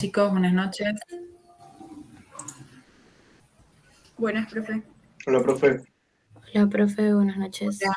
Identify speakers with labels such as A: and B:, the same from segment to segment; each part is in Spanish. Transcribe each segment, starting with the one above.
A: Chicos, buenas noches. Buenas, profe.
B: Hola, profe.
C: Hola, profe, buenas noches.
A: Hola.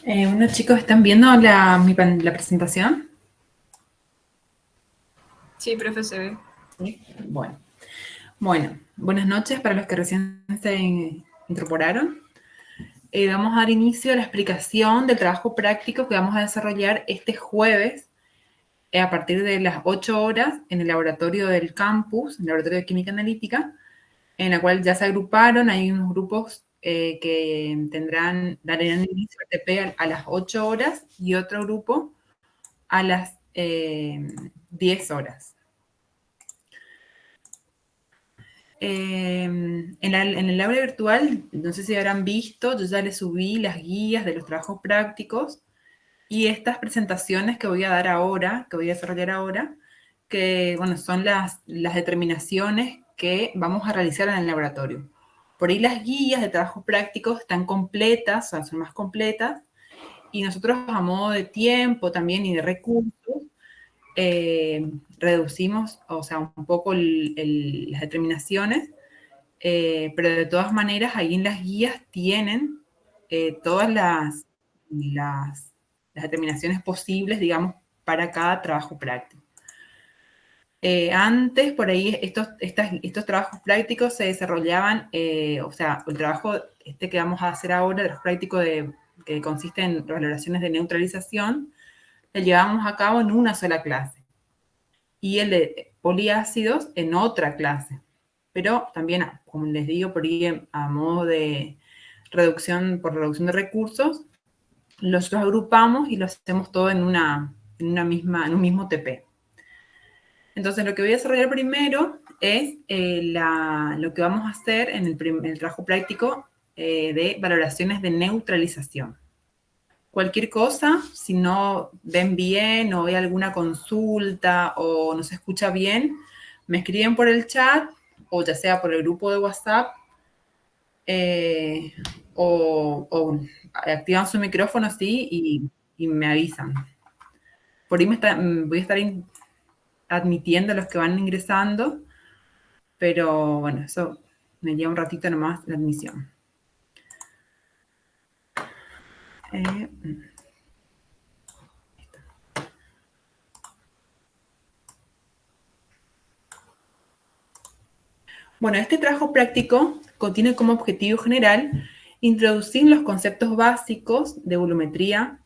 A: Bueno, chicos, ¿están viendo la presentación?
D: Sí, profe, se ve.
A: Sí. Bueno, buenas noches para los que recién se incorporaron. Vamos a dar inicio a la explicación del trabajo práctico que vamos a desarrollar este jueves a partir de las 8 horas en el laboratorio del campus, el laboratorio de química analítica, en la cual ya se agruparon, hay unos grupos que darán inicio al TP a las 8 horas y otro grupo a las 10 horas. En el aula virtual, no sé si habrán visto, yo ya les subí las guías de los trabajos prácticos y estas presentaciones que voy a dar ahora, que voy a desarrollar ahora, que bueno, son las determinaciones que vamos a realizar en el laboratorio. Por ahí las guías de trabajos prácticos están completas, o sea, son más completas, y nosotros a modo de tiempo también y de recursos, reducimos, o sea, un poco las determinaciones, pero de todas maneras ahí en las guías tienen todas las determinaciones posibles, digamos, para cada trabajo práctico. Antes, por ahí, estos trabajos prácticos se desarrollaban, o sea, el trabajo que vamos a hacer ahora, el trabajo práctico que consiste en valoraciones de neutralización, lo llevamos a cabo en una sola clase. Y el de poliácidos en otra clase. Pero también, como les digo, por ahí a modo de reducción de recursos, los agrupamos y lo hacemos todo en un mismo TP. Entonces, lo que voy a desarrollar primero es lo que vamos a hacer en el trabajo práctico de valoraciones de neutralización. Cualquier cosa, si no ven bien o hay alguna consulta o no se escucha bien, me escriben por el chat o ya sea por el grupo de WhatsApp o activan su micrófono así y me avisan. Por ahí voy a estar admitiendo a los que van ingresando, pero bueno, eso me lleva un ratito nomás la admisión. Bueno, este trabajo práctico contiene como objetivo general introducir los conceptos básicos de volumetría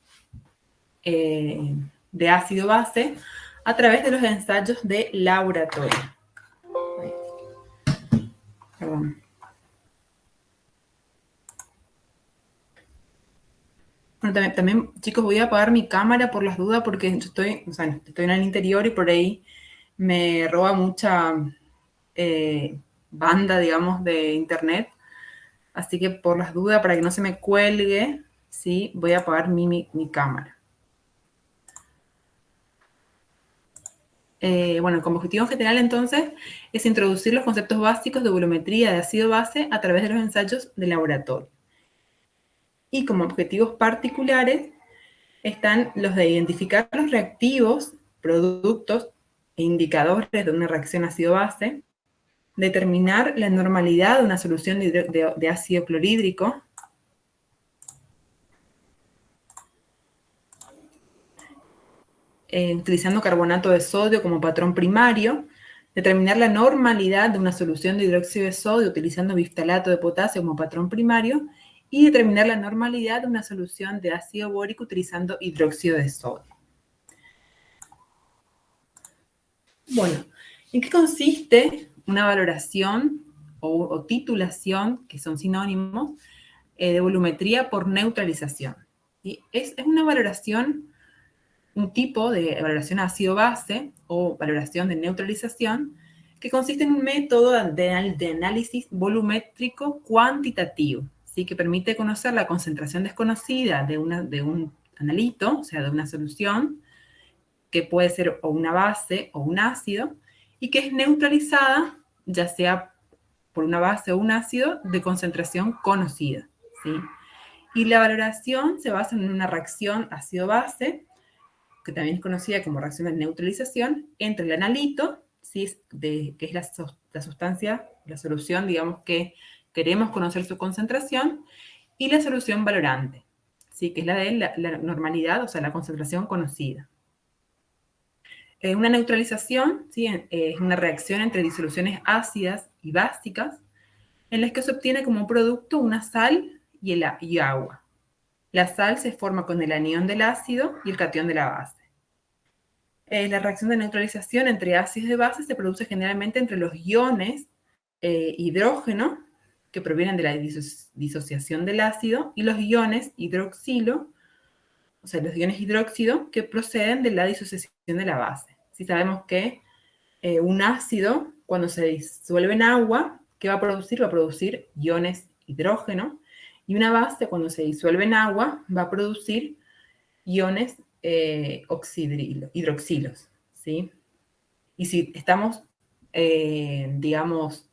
A: de ácido-base a través de los ensayos de laboratorio. Perdón. Bueno, Bueno, también, chicos, voy a apagar mi cámara por las dudas porque yo estoy en el interior y por ahí me roba mucha banda, digamos, de internet. Así que por las dudas, para que no se me cuelgue, ¿sí? Voy a apagar mi cámara. Bueno, como objetivo general, entonces, es introducir los conceptos básicos de volumetría de ácido-base a través de los ensayos de laboratorio. Y como objetivos particulares están los de identificar los reactivos, productos e indicadores de una reacción ácido-base, determinar la normalidad de una solución de ácido clorhídrico, utilizando carbonato de sodio como patrón primario, determinar la normalidad de una solución de hidróxido de sodio utilizando biftalato de potasio como patrón primario, y determinar la normalidad de una solución de ácido bórico utilizando hidróxido de sodio. Bueno, ¿en qué consiste una valoración o titulación, que son sinónimos, de volumetría por neutralización? ¿Sí? Es una valoración, un tipo de valoración ácido-base o valoración de neutralización que consiste en un método de análisis volumétrico cuantitativo, ¿sí? Que permite conocer la concentración desconocida de un analito, o sea, de una solución, que puede ser o una base o un ácido, y que es neutralizada, ya sea por una base o un ácido de concentración conocida, ¿sí? Y la valoración se basa en una reacción ácido-base, que también es conocida como reacción de neutralización, entre el analito, ¿sí? Que es la sustancia, la solución, digamos, que queremos conocer su concentración, y la solución valorante, ¿sí? Que es la de la normalidad, o sea, la concentración conocida. Una neutralización, ¿sí? Es una reacción entre disoluciones ácidas y básicas en las que se obtiene como producto una sal y agua. La sal se forma con el anión del ácido y el catión de la base. La reacción de neutralización entre ácidos y bases se produce generalmente entre los iones hidrógeno, que provienen de la disociación del ácido, y los iones hidroxilo, o sea, los iones hidróxido, que proceden de la disociación de la base. Si sabemos que un ácido, cuando se disuelve en agua, ¿qué va a producir? Va a producir iones hidrógeno, y una base, cuando se disuelve en agua, va a producir iones hidroxilos, ¿sí? Y si estamos, digamos,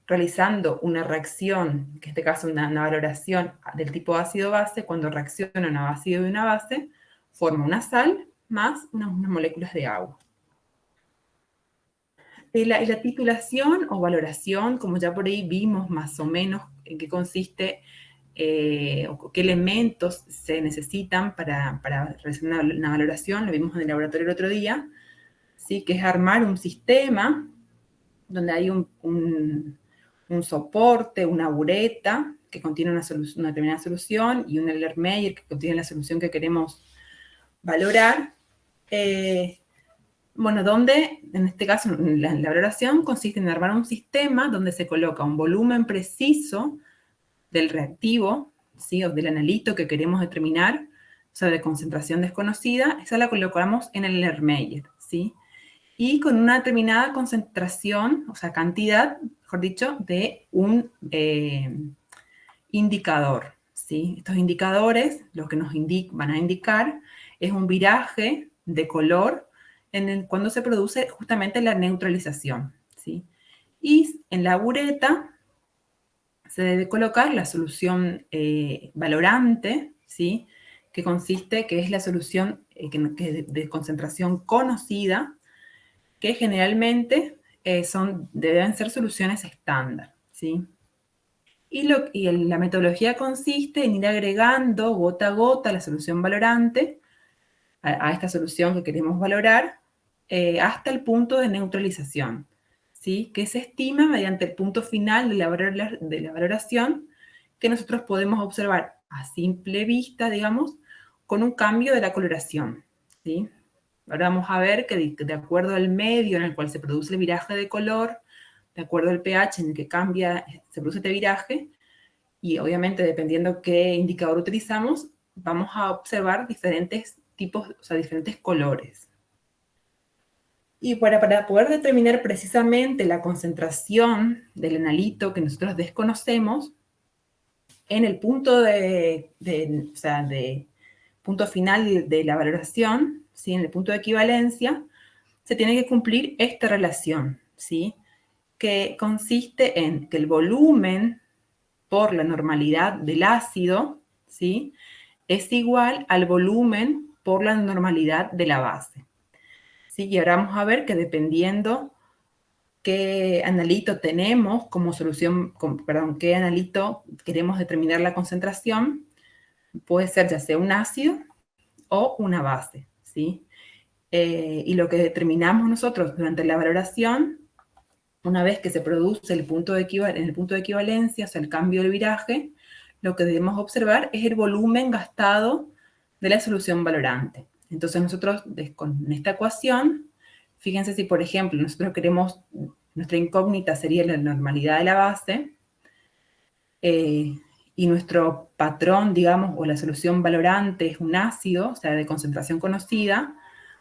A: realizando una reacción, que en este caso una valoración del tipo ácido-base, cuando reacciona un ácido y una base, forma una sal más unas moléculas de agua. Y la titulación o valoración, como ya por ahí vimos más o menos en qué consiste o qué elementos se necesitan para realizar una valoración, lo vimos en el laboratorio el otro día, ¿sí? Que es armar un sistema donde hay un soporte, una bureta que contiene una determinada solución y un Erlenmeyer que contiene la solución que queremos valorar. Bueno, donde, en este caso, la valoración consiste en armar un sistema donde se coloca un volumen preciso del reactivo, ¿sí? O del analito que queremos determinar, o sea, de concentración desconocida, esa la colocamos en el Erlenmeyer, ¿sí? Y con una determinada concentración, o sea, cantidad, mejor dicho, de un indicador, ¿sí? Estos indicadores, lo que nos van a indicar es un viraje de color cuando se produce justamente la neutralización, ¿sí? Y en la bureta se debe colocar la solución valorante, ¿sí? Que es la solución de concentración conocida, que generalmente deben ser soluciones estándar, ¿sí? Y la metodología consiste en ir agregando gota a gota la solución valorante a esta solución que queremos valorar hasta el punto de neutralización, ¿sí? Que se estima mediante el punto final de la valoración que nosotros podemos observar a simple vista, digamos, con un cambio de la coloración, ¿sí? Ahora vamos a ver que de acuerdo al medio en el cual se produce el viraje de color, de acuerdo al pH en el que se produce este viraje, y obviamente dependiendo qué indicador utilizamos, vamos a observar diferentes tipos, o sea, diferentes colores. Y para poder determinar precisamente la concentración del analito que nosotros desconocemos, en el punto punto final de la valoración, ¿sí? En el punto de equivalencia, se tiene que cumplir esta relación, ¿sí? Que consiste en que el volumen por la normalidad del ácido, ¿sí? Es igual al volumen por la normalidad de la base. ¿Sí? Y ahora vamos a ver que dependiendo qué analito tenemos como solución, qué analito queremos determinar la concentración, puede ser ya sea un ácido o una base, ¿sí? Y lo que determinamos nosotros durante la valoración, una vez que se produce en el punto de equivalencia, o sea, el cambio del viraje, lo que debemos observar es el volumen gastado de la solución valorante. Entonces nosotros con esta ecuación, fíjense si por ejemplo nosotros queremos, nuestra incógnita sería la normalidad de la base, y nuestro patrón, digamos, o la solución valorante es un ácido, o sea, de concentración conocida,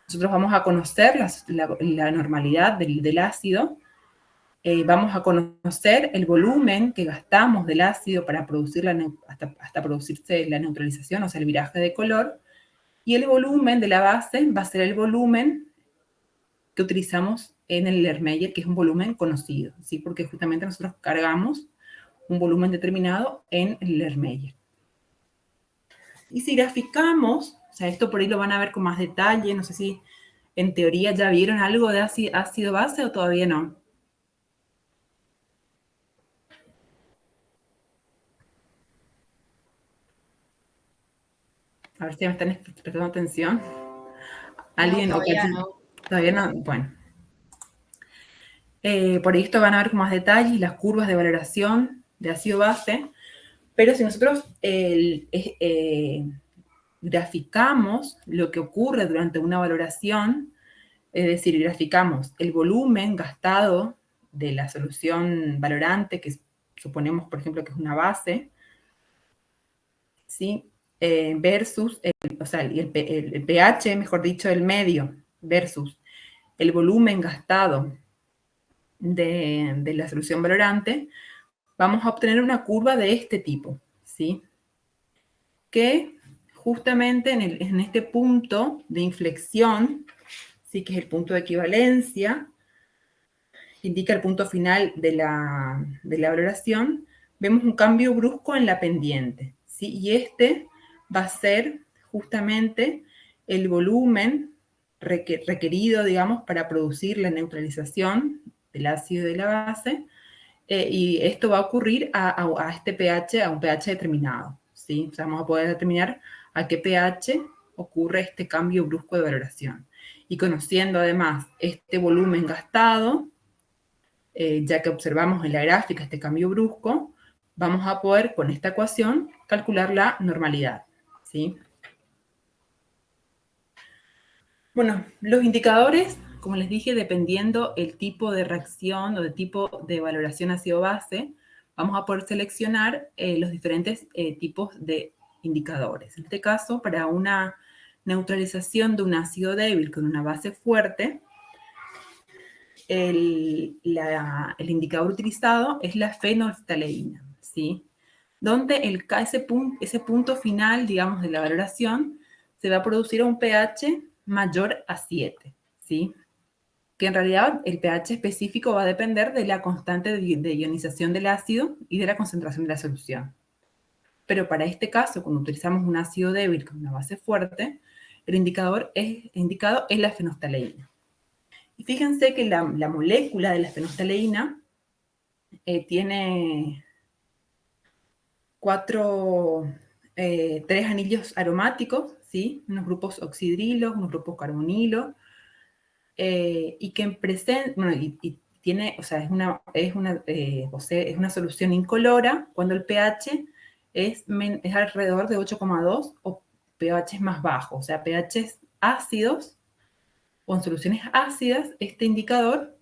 A: nosotros vamos a conocer la normalidad del ácido, vamos a conocer el volumen que gastamos del ácido para producir hasta producirse la neutralización, o sea, el viraje de color, y el volumen de la base va a ser el volumen que utilizamos en el Erlenmeyer, que es un volumen conocido, ¿sí? Porque justamente nosotros cargamos un volumen determinado en el Erlenmeyer. Y si graficamos, o sea, esto por ahí lo van a ver con más detalle, no sé si en teoría ya vieron algo de ácido base o todavía no. A ver si me están prestando atención. ¿Alguien?
C: No, todavía no.
A: Todavía no. Bueno. Por esto van a ver con más detalle las curvas de valoración de ácido base. Pero si nosotros graficamos lo que ocurre durante una valoración, es decir, graficamos el volumen gastado de la solución valorante, que suponemos, por ejemplo, que es una base, ¿sí? Versus, el pH, mejor dicho, del medio, versus el volumen gastado de la solución valorante, vamos a obtener una curva de este tipo, ¿sí? Que justamente en este punto de inflexión, ¿sí? Que es el punto de equivalencia, indica el punto final de la valoración, vemos un cambio brusco en la pendiente, ¿sí? Y este va a ser justamente el volumen requerido, digamos, para producir la neutralización del ácido y de la base, y esto va a ocurrir a este pH, a un pH determinado, ¿sí? O sea, vamos a poder determinar a qué pH ocurre este cambio brusco de valoración. Y conociendo además este volumen gastado, ya que observamos en la gráfica este cambio brusco, vamos a poder con esta ecuación calcular la normalidad, ¿sí? Bueno, los indicadores, como les dije, dependiendo el tipo de reacción o de tipo de valoración ácido-base, vamos a poder seleccionar los diferentes tipos de indicadores. En este caso, para una neutralización de un ácido débil con una base fuerte, el indicador utilizado es la fenolftaleína, ¿sí? Donde ese punto final, digamos, de la valoración, se va a producir a un pH mayor a 7, ¿sí? Que en realidad el pH específico va a depender de la constante de ionización del ácido y de la concentración de la solución. Pero para este caso, cuando utilizamos un ácido débil con una base fuerte, el indicador indicado es la fenolftaleína. Y fíjense que la molécula de la fenolftaleína tiene tres anillos aromáticos, ¿sí? Unos grupos oxidrilos, unos grupos carbonilo, y que tiene, o sea, es una solución incolora cuando el pH es alrededor de 8,2 o pH más bajo, o sea, pHs ácidos o en soluciones ácidas, este indicador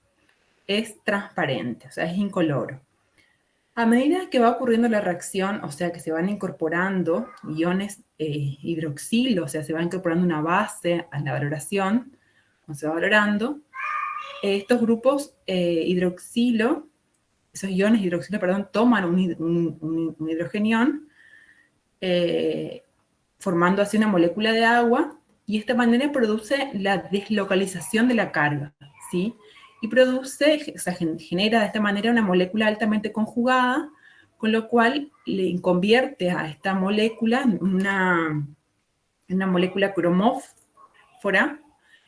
A: es transparente, o sea, es incoloro. A medida que va ocurriendo la reacción, o sea, que se van incorporando iones hidroxilo, o sea, se va incorporando una base a la valoración, cuando se va valorando, estos grupos hidroxilo, esos iones hidroxilo, perdón, toman un hidrogenión, formando así una molécula de agua, y de esta manera produce la deslocalización de la carga, ¿sí? Y produce, o sea, genera de esta manera una molécula altamente conjugada, con lo cual le convierte a esta molécula en una molécula cromófora,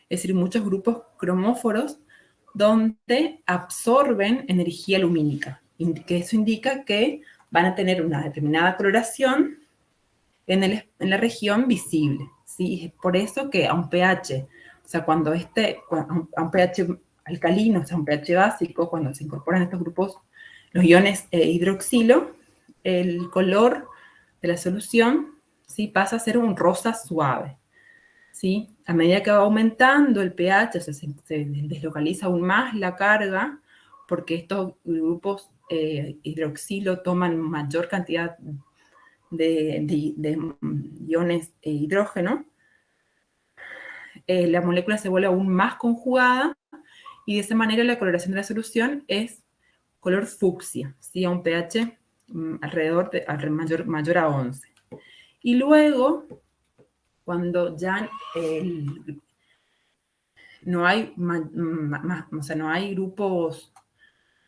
A: es decir, muchos grupos cromóforos, donde absorben energía lumínica, que eso indica que van a tener una determinada coloración en la región visible, ¿sí? Es por eso que a un pH, o sea, a un pH alcalino, o sea, un pH básico, cuando se incorporan estos grupos, los iones hidroxilo, el color de la solución, ¿sí? Pasa a ser un rosa suave, ¿sí? A medida que va aumentando el pH, o sea, se deslocaliza aún más la carga, porque estos grupos hidroxilo toman mayor cantidad de iones hidrógeno, la molécula se vuelve aún más conjugada y de esa manera la coloración de la solución es color fucsia, ¿sí? A un pH mayor a 11. Y luego, cuando ya no hay, o sea, no hay grupos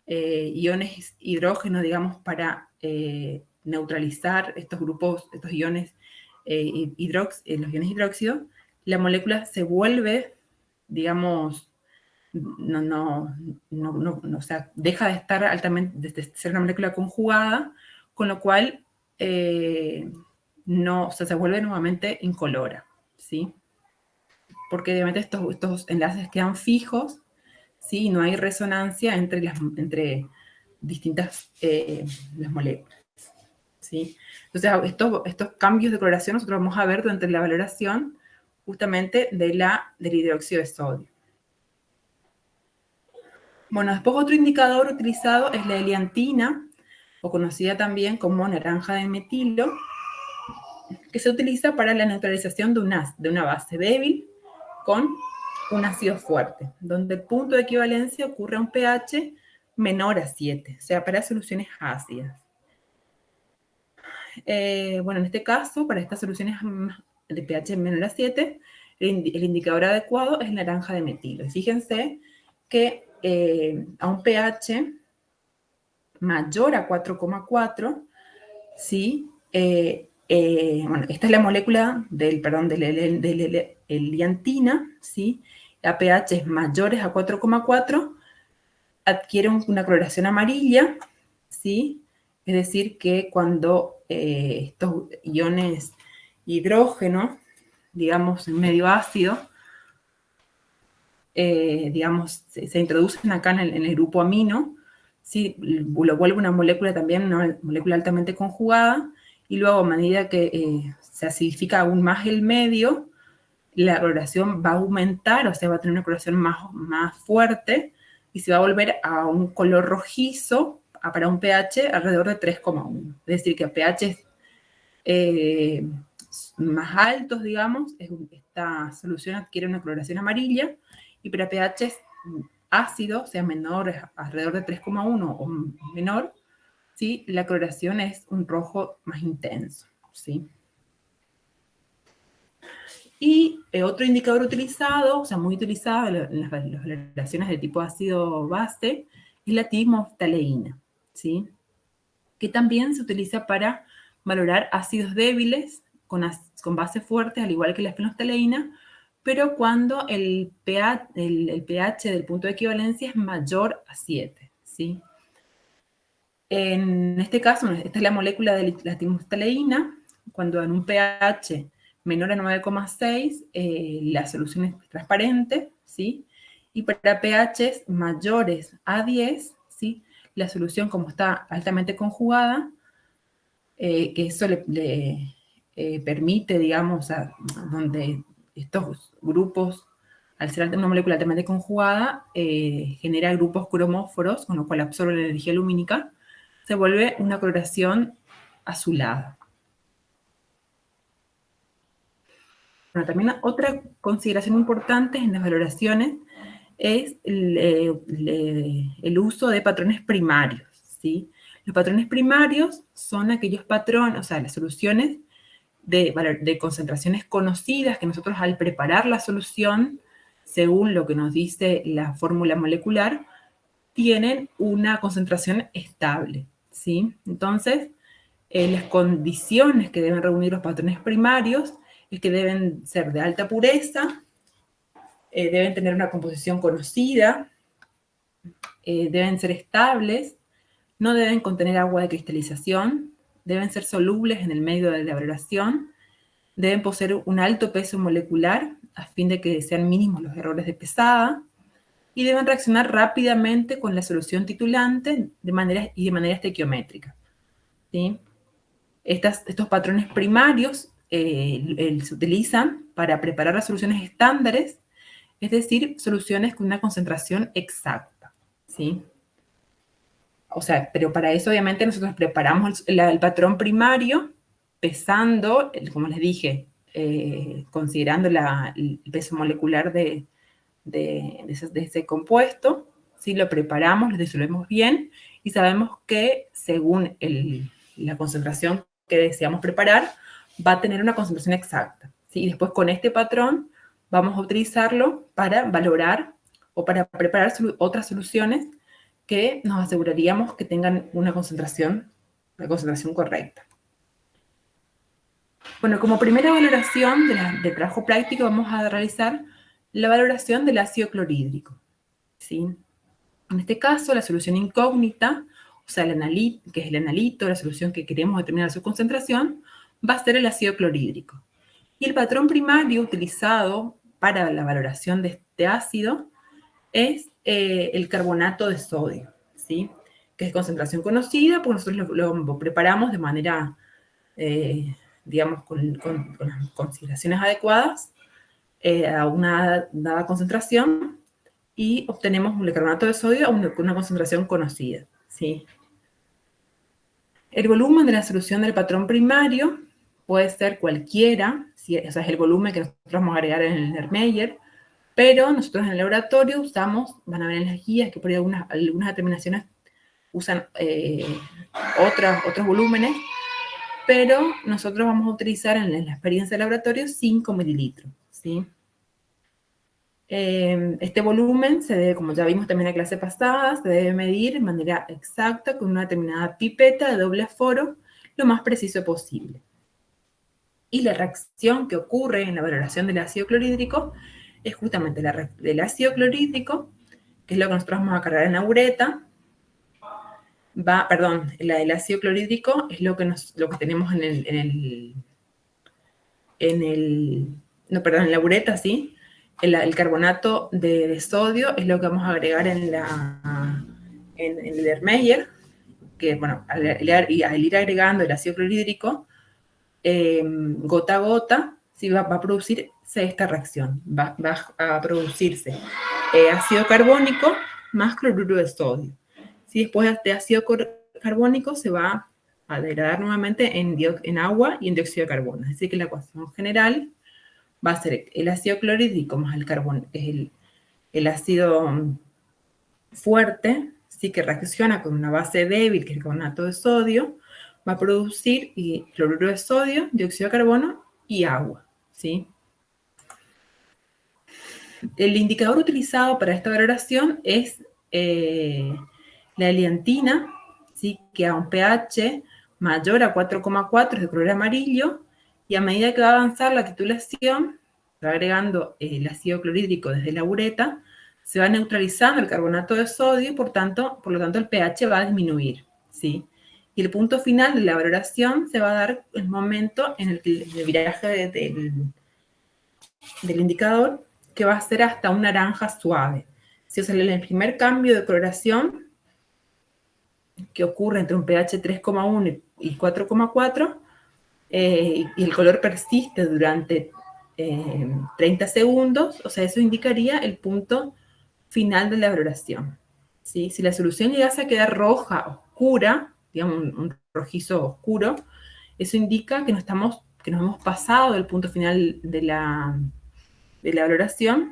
A: iones hidrógeno, digamos, para neutralizar estos grupos, estos iones, los iones hidróxido, la molécula se vuelve, digamos, o sea, deja de estar altamente, de ser una molécula conjugada, con lo cual o sea, se vuelve nuevamente incolora, ¿sí? Porque obviamente estos enlaces quedan fijos, ¿sí? No hay resonancia entre distintas las moléculas, ¿sí? Entonces, estos cambios de coloración nosotros vamos a ver durante la valoración justamente del hidróxido de sodio. Bueno, después otro indicador utilizado es la heliantina, o conocida también como naranja de metilo, que se utiliza para la neutralización de una base débil con un ácido fuerte, donde el punto de equivalencia ocurre a un pH menor a 7, o sea, para soluciones ácidas. Bueno, en este caso, para estas soluciones de pH menor a 7, el indicador adecuado es naranja de metilo. Y fíjense que a un pH mayor a 4,4, ¿sí? Bueno, esta es la molécula de la heliantina, ¿sí? A pH mayores a 4,4 adquiere una coloración amarilla, ¿sí? Es decir, que cuando estos iones hidrógeno, digamos, en medio ácido, digamos, se introducen acá en el grupo amino, ¿sí? Lo vuelve una molécula también, una molécula altamente conjugada, y luego a medida que se acidifica aún más el medio, la coloración va a aumentar, o sea, va a tener una coloración más fuerte, y se va a volver a un color rojizo para un pH alrededor de 3,1. Es decir, que a pH más altos, digamos, esta solución adquiere una coloración amarilla, y para pH ácidos, o sea, menores, alrededor de 3,1 o menor, ¿sí? La coloración es un rojo más intenso, ¿sí? Y otro indicador utilizado, o sea, muy utilizado en las valoraciones de tipo ácido-base, es la timoftaleína, ¿sí? Que también se utiliza para valorar ácidos débiles con bases fuertes, al igual que la fenolftaleína, pero cuando el pH del punto de equivalencia es mayor a 7, ¿sí? En este caso, esta es la molécula de la timoftaleína, cuando en un pH menor a 9,6, la solución es transparente, ¿sí? Y para pHs mayores a 10, ¿sí? La solución, como está altamente conjugada, que eso le permite, digamos, donde estos grupos, al ser una molécula altamente conjugada, genera grupos cromóforos, con lo cual absorbe la energía lumínica, se vuelve una coloración azulada. Bueno, también otra consideración importante en las valoraciones es el uso de patrones primarios, ¿sí? Los patrones primarios son aquellos patrones, o sea, las soluciones de concentraciones conocidas que nosotros al preparar la solución, según lo que nos dice la fórmula molecular, tienen una concentración estable, ¿sí? Entonces, las condiciones que deben reunir los patrones primarios es que deben ser de alta pureza, deben tener una composición conocida, deben ser estables, no deben contener agua de cristalización, deben ser solubles en el medio de la valoración, deben poseer un alto peso molecular a fin de que sean mínimos los errores de pesada y deben reaccionar rápidamente con la solución titulante de manera estequiométrica, ¿sí? Estos patrones primarios se utilizan para preparar las soluciones estándares, es decir, soluciones con una concentración exacta, ¿sí? O sea, pero para eso obviamente nosotros preparamos el patrón primario pesando, como les dije, considerando el peso molecular de ese compuesto, ¿sí? Lo preparamos, lo disolvemos bien y sabemos que según la concentración que deseamos preparar, va a tener una concentración exacta, ¿sí? Y después con este patrón vamos a utilizarlo para valorar o para preparar otras soluciones que nos aseguraríamos que tengan una concentración correcta. Bueno, como primera valoración de trabajo práctico vamos a realizar la valoración del ácido clorhídrico, ¿sí? En este caso, la solución incógnita, o sea, que es el analito, la solución que queremos determinar su concentración, va a ser el ácido clorhídrico. Y el patrón primario utilizado para la valoración de este ácido es el carbonato de sodio, ¿sí? Que es concentración conocida, porque nosotros lo preparamos de manera, digamos, con las consideraciones adecuadas a una dada concentración y obtenemos el carbonato de sodio con una concentración conocida, ¿sí? El volumen de la solución del patrón primario puede ser cualquiera, ¿sí? O sea, es el volumen que nosotros vamos a agregar en el Erlenmeyer, pero nosotros en el laboratorio usamos, van a ver en las guías que por ahí algunas determinaciones usan otros volúmenes, pero nosotros vamos a utilizar en la experiencia de laboratorio 5 mililitros, ¿sí? Este volumen se debe, como ya vimos también en la clase pasada, se debe medir de manera exacta con una determinada pipeta de doble aforo, lo más preciso posible. Y la reacción que ocurre en la valoración del ácido clorhídrico es justamente la del ácido clorhídrico, que es lo que nosotros vamos a cargar en la uretra. La del ácido clorhídrico es lo que tenemos en la uretra, ¿sí? El carbonato de sodio es lo que vamos a agregar en el Erlenmeyer, que, bueno, al ir agregando el ácido clorhídrico, gota a gota, ¿sí? va a producirse esta reacción. Va a producirse ácido carbónico más cloruro de sodio. ¿Sí? Después de ácido carbónico se va a degradar nuevamente en agua y en dióxido de carbono. Es decir, que la ecuación general va a ser el ácido clorhídrico más el carbono, es el ácido fuerte, ¿sí? Que reacciona con una base débil, que es el carbonato de sodio, va a producir cloruro de sodio, dióxido de carbono y agua, ¿sí? El indicador utilizado para esta valoración es la heliantina, ¿sí? Que a un pH mayor a 4,4 es de color amarillo, y a medida que va a avanzar la titulación, va agregando el ácido clorhídrico desde la uretra, se va neutralizando el carbonato de sodio y por lo tanto el pH va a disminuir, ¿sí? Y el punto final de la valoración se va a dar el momento en el que el viraje del indicador, que va a ser hasta un naranja suave. Si os sale el primer cambio de coloración, que ocurre entre un pH 3,1 y 4,4, y el color persiste durante 30 segundos, o sea, eso indicaría el punto final de la valoración, ¿sí? Si la solución llegase a quedar roja, oscura, digamos, un rojizo oscuro, eso indica que nos hemos pasado del punto final de la valoración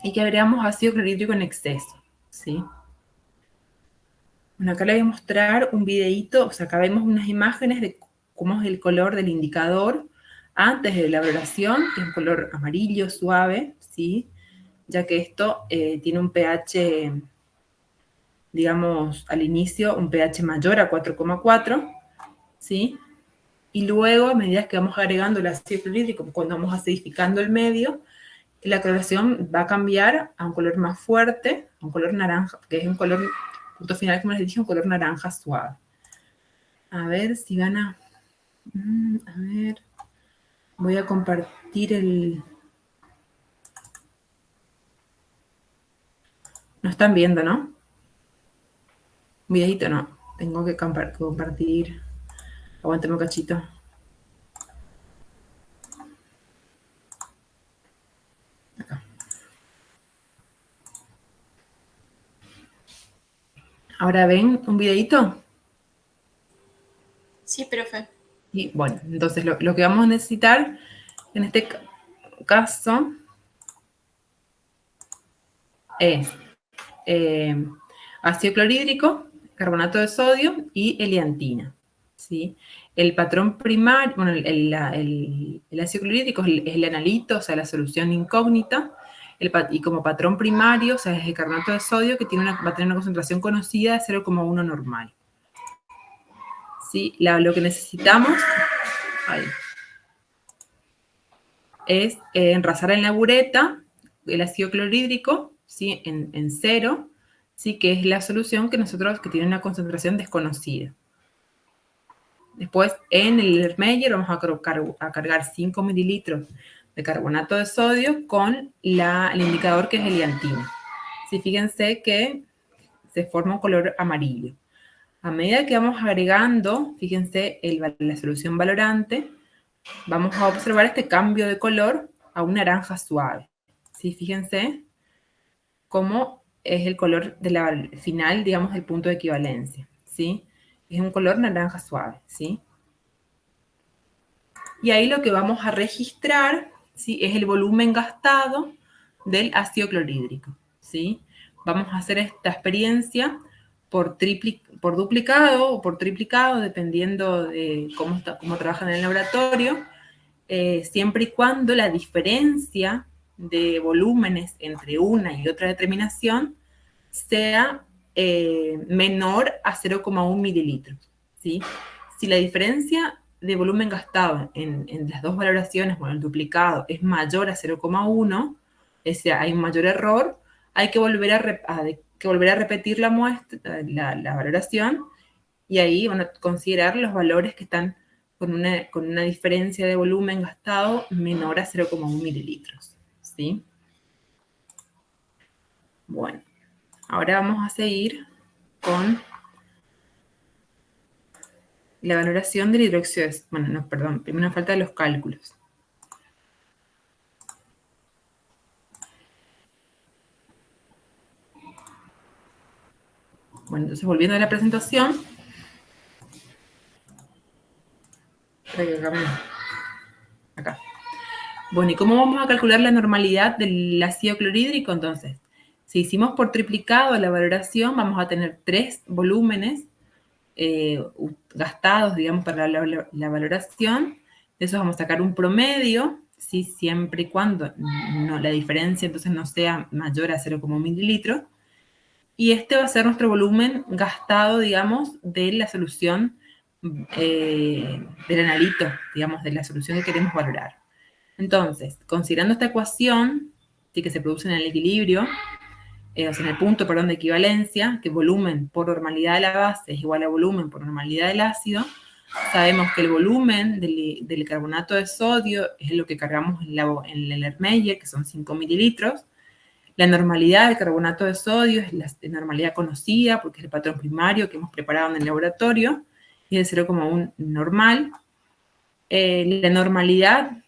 A: y que agregamos ácido clorhídrico en exceso, ¿sí? Bueno, acá les voy a mostrar un videíto, o sea, acá vemos unas imágenes de cómo es el color del indicador antes de la valoración, que es un color amarillo suave, ¿sí? Ya que esto tiene un pH, digamos, al inicio, un pH mayor a 4,4, ¿sí? Y luego, a medida que vamos agregando el ácido clorhídrico, cuando vamos acidificando el medio, la coloración va a cambiar a un color más fuerte, a un color naranja, que es un color, punto final, como les dije, un color naranja suave. A ver si van a... a ver... Voy a compartir el... No están viendo, ¿no? Un videito no. Tengo que compartir. Aguántame un cachito. Acá. ¿Ahora ven un videito?
C: Sí, profe.
A: Y bueno, entonces lo que vamos a necesitar en este caso es ácido clorhídrico, carbonato de sodio y heliantina, ¿sí? El patrón primario, bueno, el ácido clorhídrico es el analito, o sea, la solución incógnita, y como patrón primario, o sea, es el carbonato de sodio que va a tener una concentración conocida de 0,1 normal. ¿Sí? Lo que necesitamos es enrasar en la bureta el ácido clorhídrico, ¿sí? En 0, ¿sí? Que es la solución que tiene una concentración desconocida. Después, en el Erlenmeyer vamos a cargar 5 mililitros de carbonato de sodio con el indicador que es heliantina. Sí, fíjense que se forma un color amarillo. A medida que vamos agregando, fíjense, la solución valorante, vamos a observar este cambio de color a un naranja suave. ¿Sí? Fíjense cómo es el color de la final, digamos, del punto de equivalencia. ¿Sí? Es un color naranja suave. ¿Sí? Y ahí lo que vamos a registrar, ¿sí? Es el volumen gastado del ácido clorhídrico. ¿Sí? Vamos a hacer esta experiencia por duplicado o por triplicado, dependiendo de cómo trabajan en el laboratorio, siempre y cuando la diferencia de volúmenes entre una y otra determinación sea menor a 0,1 mililitros. ¿Sí? Si la diferencia de volumen gastado en las dos valoraciones, bueno, el duplicado es mayor a 0,1, es decir, hay un mayor error, hay que volver a repetir la muestra, la valoración, y ahí van a considerar los valores que están con una diferencia de volumen gastado menor a 0,1 mililitros. ¿Sí? Bueno, ahora vamos a seguir con la valoración del hidróxido de... Bueno, no, perdón, primero nos falta los cálculos. Bueno, entonces volviendo a la presentación. Acá. Bueno, ¿y cómo vamos a calcular la normalidad del ácido clorhídrico? Entonces, si hicimos por triplicado la valoración, vamos a tener 3 volúmenes gastados, digamos, para la valoración. De esos vamos a sacar un promedio, ¿sí? Siempre y cuando la diferencia entonces no sea mayor a 0,1 mililitros. Y este va a ser nuestro volumen gastado, digamos, de la solución del analito, digamos, de la solución que queremos valorar. Entonces, considerando esta ecuación, ¿sí? Que se produce en el equilibrio, o sea, en el punto, perdón, de equivalencia, que volumen por normalidad de la base es igual a volumen por normalidad del ácido, sabemos que el volumen del carbonato de sodio es lo que cargamos en el Erlenmeyer, que son 5 mililitros. La normalidad del carbonato de sodio es la normalidad conocida, porque es el patrón primario que hemos preparado en el laboratorio, y es de 0,1 normal. La normalidad,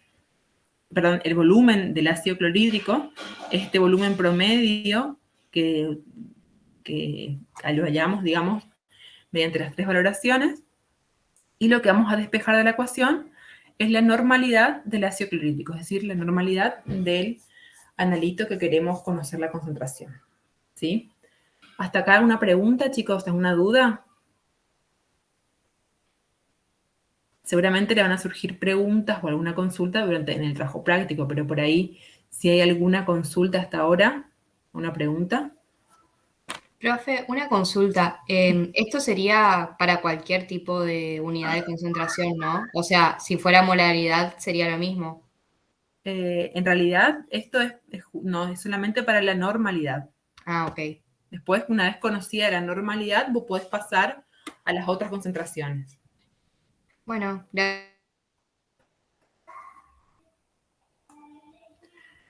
A: perdón, el volumen del ácido clorhídrico, este volumen promedio que lo hayamos, digamos, mediante las tres valoraciones. Y lo que vamos a despejar de la ecuación es la normalidad del ácido clorhídrico, es decir, la normalidad del analito que queremos conocer la concentración. ¿Sí? ¿Hasta acá alguna pregunta, chicos? ¿Alguna duda? Seguramente le van a surgir preguntas o alguna consulta en el trabajo práctico, pero por ahí, si hay alguna consulta hasta ahora, una pregunta.
C: Profe, una consulta. Esto sería para cualquier tipo de unidad de concentración, ¿no? O sea, si fuera molaridad sería lo mismo.
A: En realidad, esto no es solamente para la normalidad.
C: Ah, ok.
A: Después, una vez conocida la normalidad, vos podés pasar a las otras concentraciones.
C: Bueno, gracias.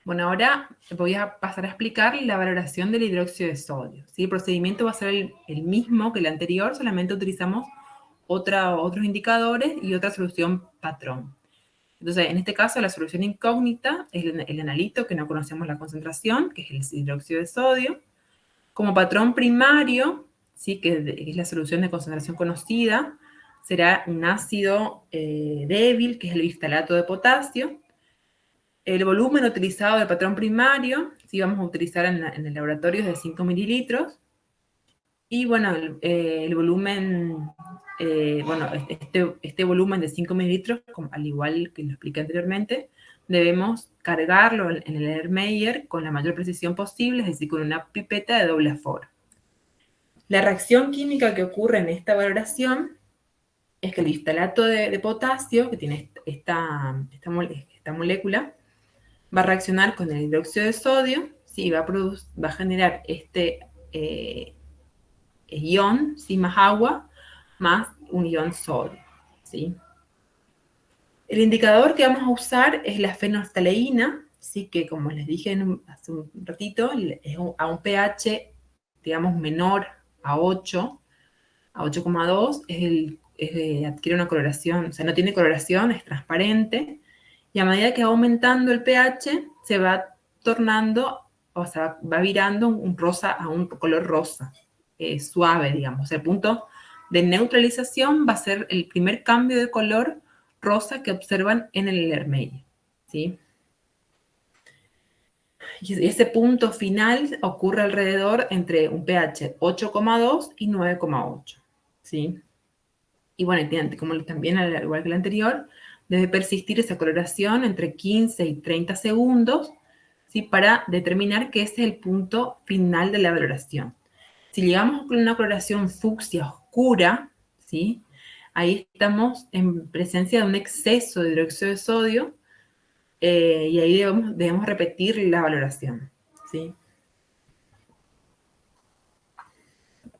A: Bueno, ahora voy a pasar a explicar la valoración del hidróxido de sodio. ¿Sí? El procedimiento va a ser el mismo que el anterior, solamente utilizamos otros indicadores y otra solución patrón. Entonces, en este caso, la solución incógnita es el analito, que no conocemos la concentración, que es el hidróxido de sodio. Como patrón primario, ¿sí? que es la solución de concentración conocida, será un ácido débil, que es el bifstalato de potasio. El volumen utilizado del patrón primario, sí vamos a utilizar en el laboratorio es de 5 mililitros. Y bueno, el volumen, bueno, este volumen de 5 mililitros, al igual que lo expliqué anteriormente, debemos cargarlo en el Erlenmeyer con la mayor precisión posible, es decir, con una pipeta de doble aforo. La reacción química que ocurre en esta valoración es que el distalato de potasio, que tiene esta molécula, va a reaccionar con el hidróxido de sodio, ¿sí? Va a generar este ion, ¿sí? Más agua, más un ion sodio. ¿Sí? El indicador que vamos a usar es la fenolftaleína, ¿sí? Que como les dije hace un ratito, es a un pH, digamos, menor a 8, a 8,2, adquiere una coloración, o sea, no tiene coloración, es transparente, y a medida que va aumentando el pH, se va tornando, o sea, va virando un rosa a un color rosa, suave, digamos. El punto de neutralización va a ser el primer cambio de color rosa que observan en el Erlenmeyer, ¿sí? Y ese punto final ocurre alrededor entre un pH 8,2 y 9,8, ¿sí? Y bueno, como también al igual que el anterior, debe persistir esa coloración entre 15 y 30 segundos, ¿sí? Para determinar que ese es el punto final de la valoración. Si llegamos con una coloración fucsia oscura, ¿sí? Ahí estamos en presencia de un exceso de hidróxido de sodio y ahí debemos repetir la valoración, ¿sí?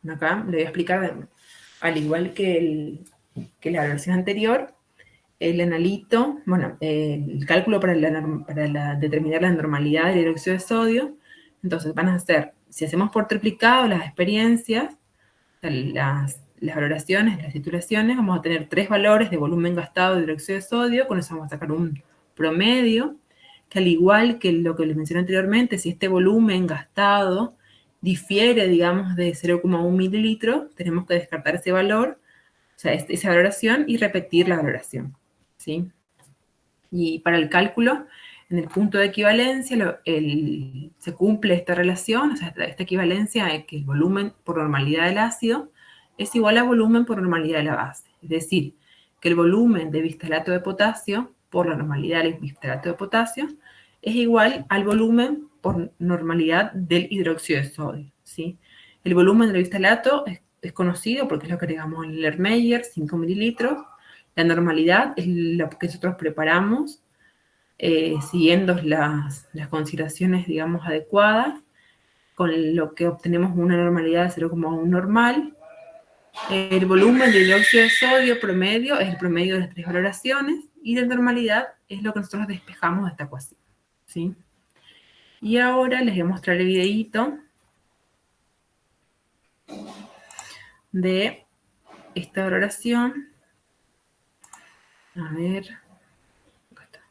A: Acá le voy a explicar, al igual que la valoración anterior, el analito, bueno, el cálculo para determinar la normalidad del hidróxido de sodio. Entonces van a ser, si hacemos por triplicado las experiencias, las valoraciones, las titulaciones, vamos a tener 3 valores de volumen gastado de hidróxido de sodio, con eso vamos a sacar un promedio, que al igual que lo que les mencioné anteriormente, si este volumen gastado difiere, digamos, de 0,1 mililitros, tenemos que descartar ese valor, o sea, esa valoración y repetir la valoración, ¿sí? Y para el cálculo, en el punto de equivalencia, se cumple esta relación, o sea, esta equivalencia es que el volumen por normalidad del ácido es igual a volumen por normalidad de la base. Es decir, que el volumen de bistalato de potasio por la normalidad del bistalato de potasio es igual al volumen por normalidad del hidróxido de sodio, ¿sí? El volumen del bistalato es conocido porque es lo que agregamos en el Erlenmeyer, 5 mililitros. La normalidad es lo que nosotros preparamos siguiendo las consideraciones, digamos, adecuadas, con lo que obtenemos una normalidad de 0,1 normal. El volumen de dióxido de sodio promedio es el promedio de las 3 valoraciones y la normalidad es lo que nosotros despejamos de esta ecuación, ¿sí? Y ahora les voy a mostrar el videíto de esta valoración. A ver, acá está.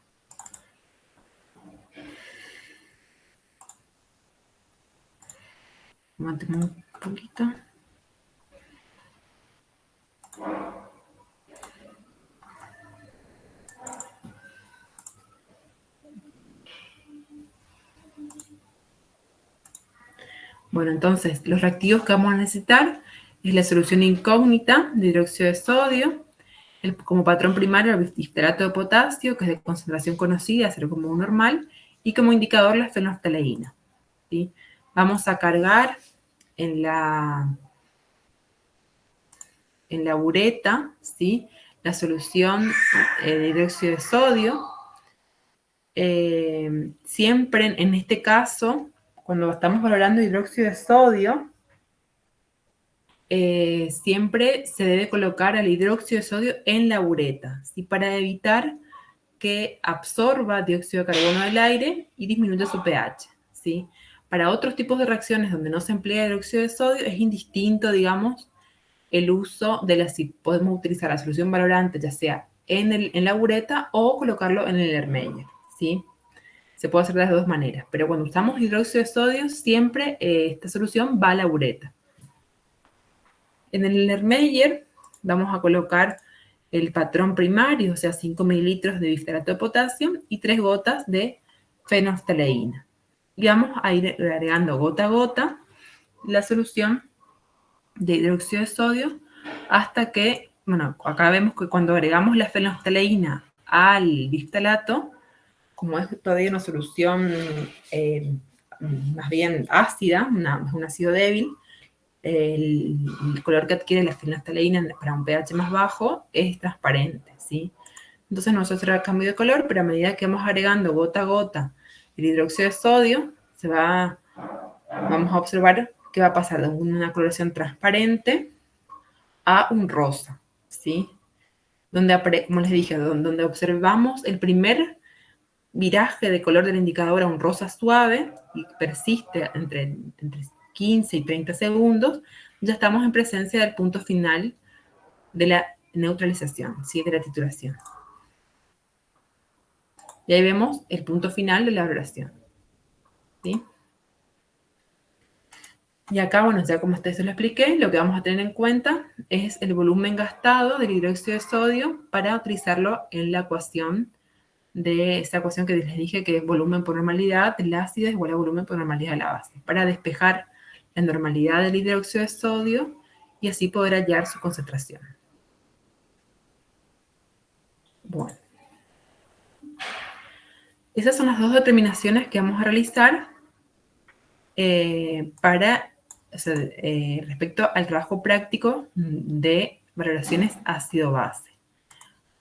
A: Aguantemos un poquito. Bueno, entonces, los reactivos que vamos a necesitar es la solución incógnita de hidróxido de sodio, como patrón primario el biftalato de potasio, que es de concentración conocida, 0,1 normal, y como indicador la fenolftaleína, ¿sí? Vamos a cargar en la bureta, ¿sí?, la solución de hidróxido de sodio. Siempre en este caso, cuando estamos valorando hidróxido de sodio, siempre se debe colocar al hidróxido de sodio en la bureta, ¿sí?, para evitar que absorba dióxido de carbono del aire y disminuya su pH, ¿sí? Para otros tipos de reacciones donde no se emplea hidróxido de sodio es indistinto, digamos, el uso de si podemos utilizar la solución valorante, ya sea en la bureta o colocarlo en el Ermeyer, ¿sí? Se puede hacer de las dos maneras, pero cuando usamos hidróxido de sodio, siempre esta solución va a la bureta. En el Ermeyer vamos a colocar el patrón primario, o sea, 5 mililitros de biftalato de potasio y 3 gotas de fenolftaleína. Y vamos a ir agregando gota a gota la solución de hidróxido de sodio hasta que, bueno, acá vemos que cuando agregamos la fenolftaleína al biftalato, como es todavía una solución más bien ácida, un ácido débil, el color que adquiere la fenolftaleína para un pH más bajo es transparente, ¿sí? Entonces no se hace el cambio de color, pero a medida que vamos agregando gota a gota el hidróxido de sodio, vamos a observar que va a pasar de una coloración transparente a un rosa, ¿sí? Como les dije, donde observamos el primer viraje de color del indicador a un rosa suave y persiste entre 15 y 30 segundos, ya estamos en presencia del punto final de la neutralización, ¿sí?, de la titulación. Y ahí vemos el punto final de la valoración, ¿sí? Y acá, bueno, ya como ustedes se lo expliqué, lo que vamos a tener en cuenta es el volumen gastado del hidróxido de sodio para utilizarlo en la ecuación de esa ecuación que les dije que es volumen por normalidad del ácido es igual a volumen por normalidad de la base, para despejar la normalidad del hidróxido de sodio y así poder hallar su concentración. Bueno. Esas son las dos determinaciones que vamos a realizar respecto al trabajo práctico de valoraciones ácido-base.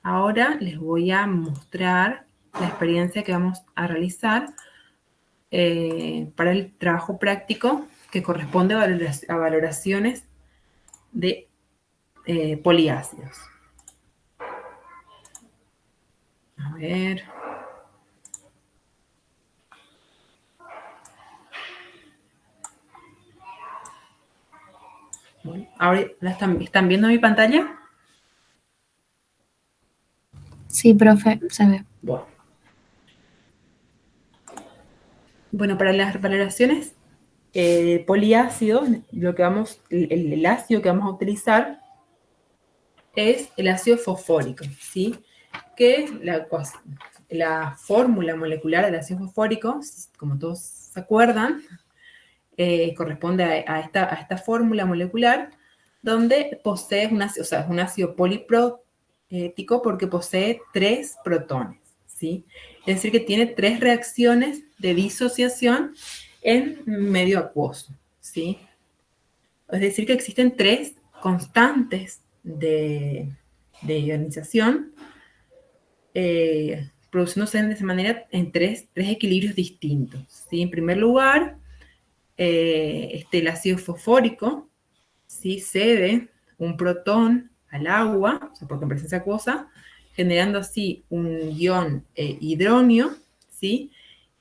A: Ahora les voy a mostrar la experiencia que vamos a realizar para el trabajo práctico que corresponde a valoraciones de poliácidos. A ver. Bueno, ahora ¿están viendo mi pantalla?
B: Sí, profe, se ve.
A: Bueno, para las valoraciones poliácido, el ácido que vamos a utilizar es el ácido fosfórico, ¿sí? Que la fórmula molecular del ácido fosfórico, como todos se acuerdan, corresponde a esta fórmula molecular donde posee es un ácido poliprotítico porque posee 3 protones, ¿sí? Es decir, que tiene 3 reacciones de disociación en medio acuoso, ¿sí? Es decir, que existen 3 constantes de ionización produciéndose de esa manera en tres equilibrios distintos, ¿sí? En primer lugar, el ácido fosfórico, ¿sí?, cede un protón al agua, o sea, porque en presencia acuosa, generando así un ion hidronio, ¿sí?,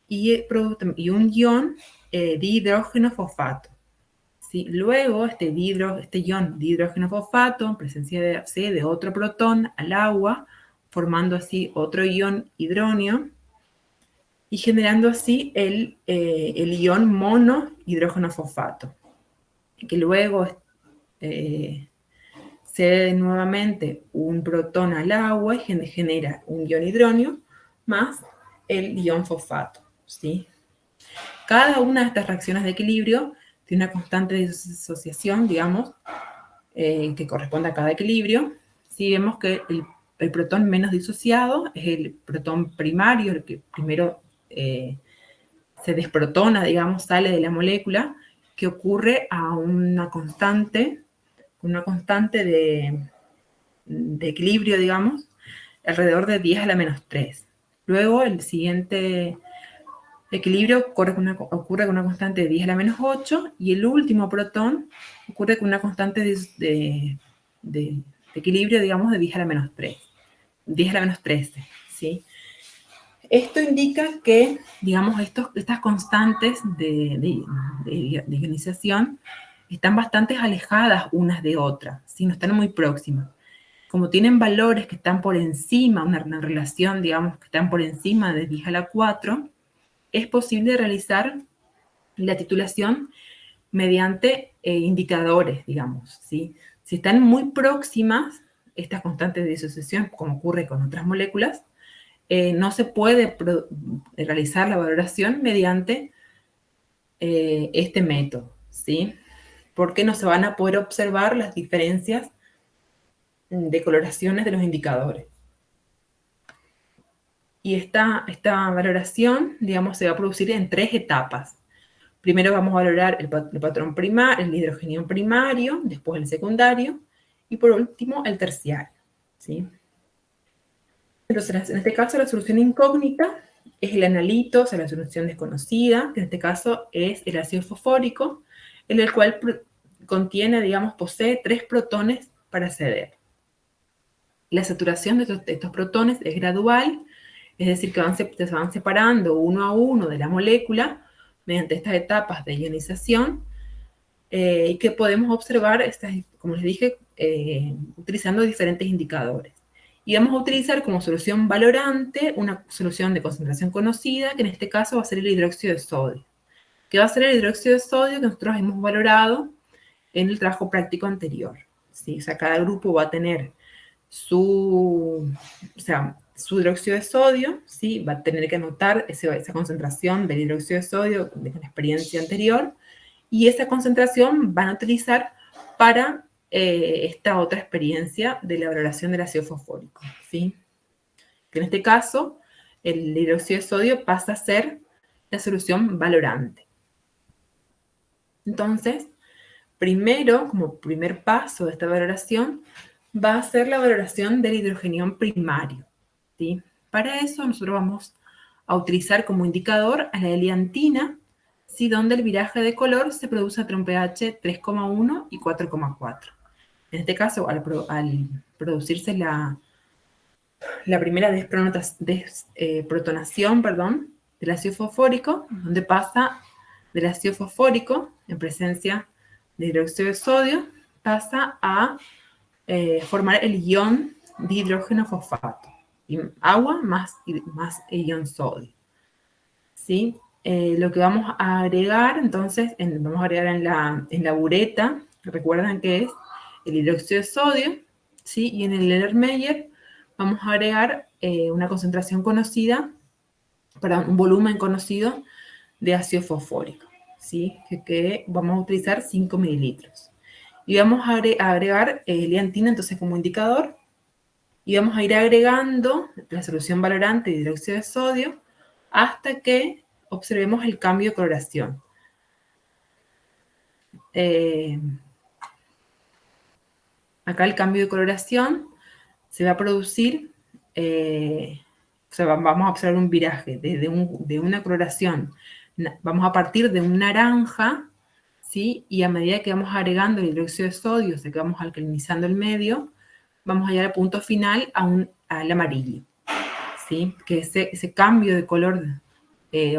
A: y un ion dihidrógeno fosfato. ¿Sí? Luego, este ion dihidrógeno fosfato, en presencia de otro protón al agua, formando así otro ion hidronio y generando así el ion monohidrógeno fosfato, que luego cede nuevamente un protón al agua y genera un ion hidronio más el ion fosfato, ¿sí? Cada una de estas reacciones de equilibrio tiene una constante de disociación, digamos, que corresponde a cada equilibrio. Si vemos que el protón menos disociado es el protón primario, el que primero se desprotona, digamos, sale de la molécula, que ocurre a una constante de equilibrio, digamos, alrededor de 10 a la menos 3. Luego, el siguiente equilibrio ocurre con una constante de 10 a la menos 8, y el último protón ocurre con una constante de equilibrio, digamos, de 10 a la menos 3, 10 a la menos 13, ¿sí? Esto indica que, digamos, estas constantes de ionización están bastante alejadas unas de otras, ¿sí? No están muy próximas. Como tienen valores que están por encima, una relación, digamos, que están por encima de 10 a la 4, es posible realizar la titulación mediante indicadores, digamos, ¿sí? Si están muy próximas, estas constantes de disociación, como ocurre con otras moléculas, no se puede realizar la valoración mediante este método, ¿sí? Porque no se van a poder observar las diferencias de coloraciones de los indicadores. Y esta valoración, digamos, se va a producir en 3 etapas. Primero vamos a valorar el patrón primario, el hidrogenión primario, después el secundario, y por último el terciario, ¿sí? Entonces, en este caso, la solución incógnita es el analito, o sea, la solución desconocida, que en este caso es el ácido fosfórico, en el cual contiene, digamos, posee 3 protones para ceder. La saturación de estos protones es gradual, es decir, que se van separando uno a uno de la molécula mediante estas etapas de ionización, y que podemos observar, como les dije, utilizando diferentes indicadores. Y vamos a utilizar como solución valorante una solución de concentración conocida, que en este caso va a ser el hidróxido de sodio. Que va a ser el hidróxido de sodio que nosotros hemos valorado en el trabajo práctico anterior, ¿sí? O sea, cada grupo va a tener su hidróxido de sodio, ¿sí? Va a tener que anotar esa concentración del hidróxido de sodio de la experiencia anterior, y esa concentración van a utilizar para esta otra experiencia de la valoración del ácido fosfórico, ¿sí? Que en este caso, el hidróxido de sodio pasa a ser la solución valorante. Entonces, primero, como primer paso de esta valoración, va a ser la valoración del hidrogenión primario, ¿sí? Para eso nosotros vamos a utilizar como indicador a la heliantina, ¿sí? Donde el viraje de color se produce entre un pH 3,1 y 4,4. En este caso, al producirse la primera desprotonación, del ácido fosfórico, donde pasa del ácido fosfórico en presencia de hidróxido de sodio, pasa a formar el ion de hidrógeno fosfato, y agua más ion sodio, ¿sí? Lo que vamos a agregar, entonces, vamos a agregar en la bureta, recuerdan que es el hidróxido de sodio, ¿sí? Y en el Erlenmeyer vamos a agregar una concentración conocida, para un volumen conocido de ácido fosfórico, ¿sí? Que vamos a utilizar 5 mililitros. Y vamos a agregar heliantina, entonces, como indicador, y vamos a ir agregando la solución valorante de hidróxido de sodio hasta que observemos el cambio de coloración. Acá el cambio de coloración se va a producir, o sea, vamos a observar un viraje de una coloración. Vamos a partir de un naranja, ¿sí? Y a medida que vamos agregando el hidróxido de sodio, o sea, que vamos alcalinizando el medio, vamos a llegar al punto final al amarillo, ¿sí? Que ese cambio de color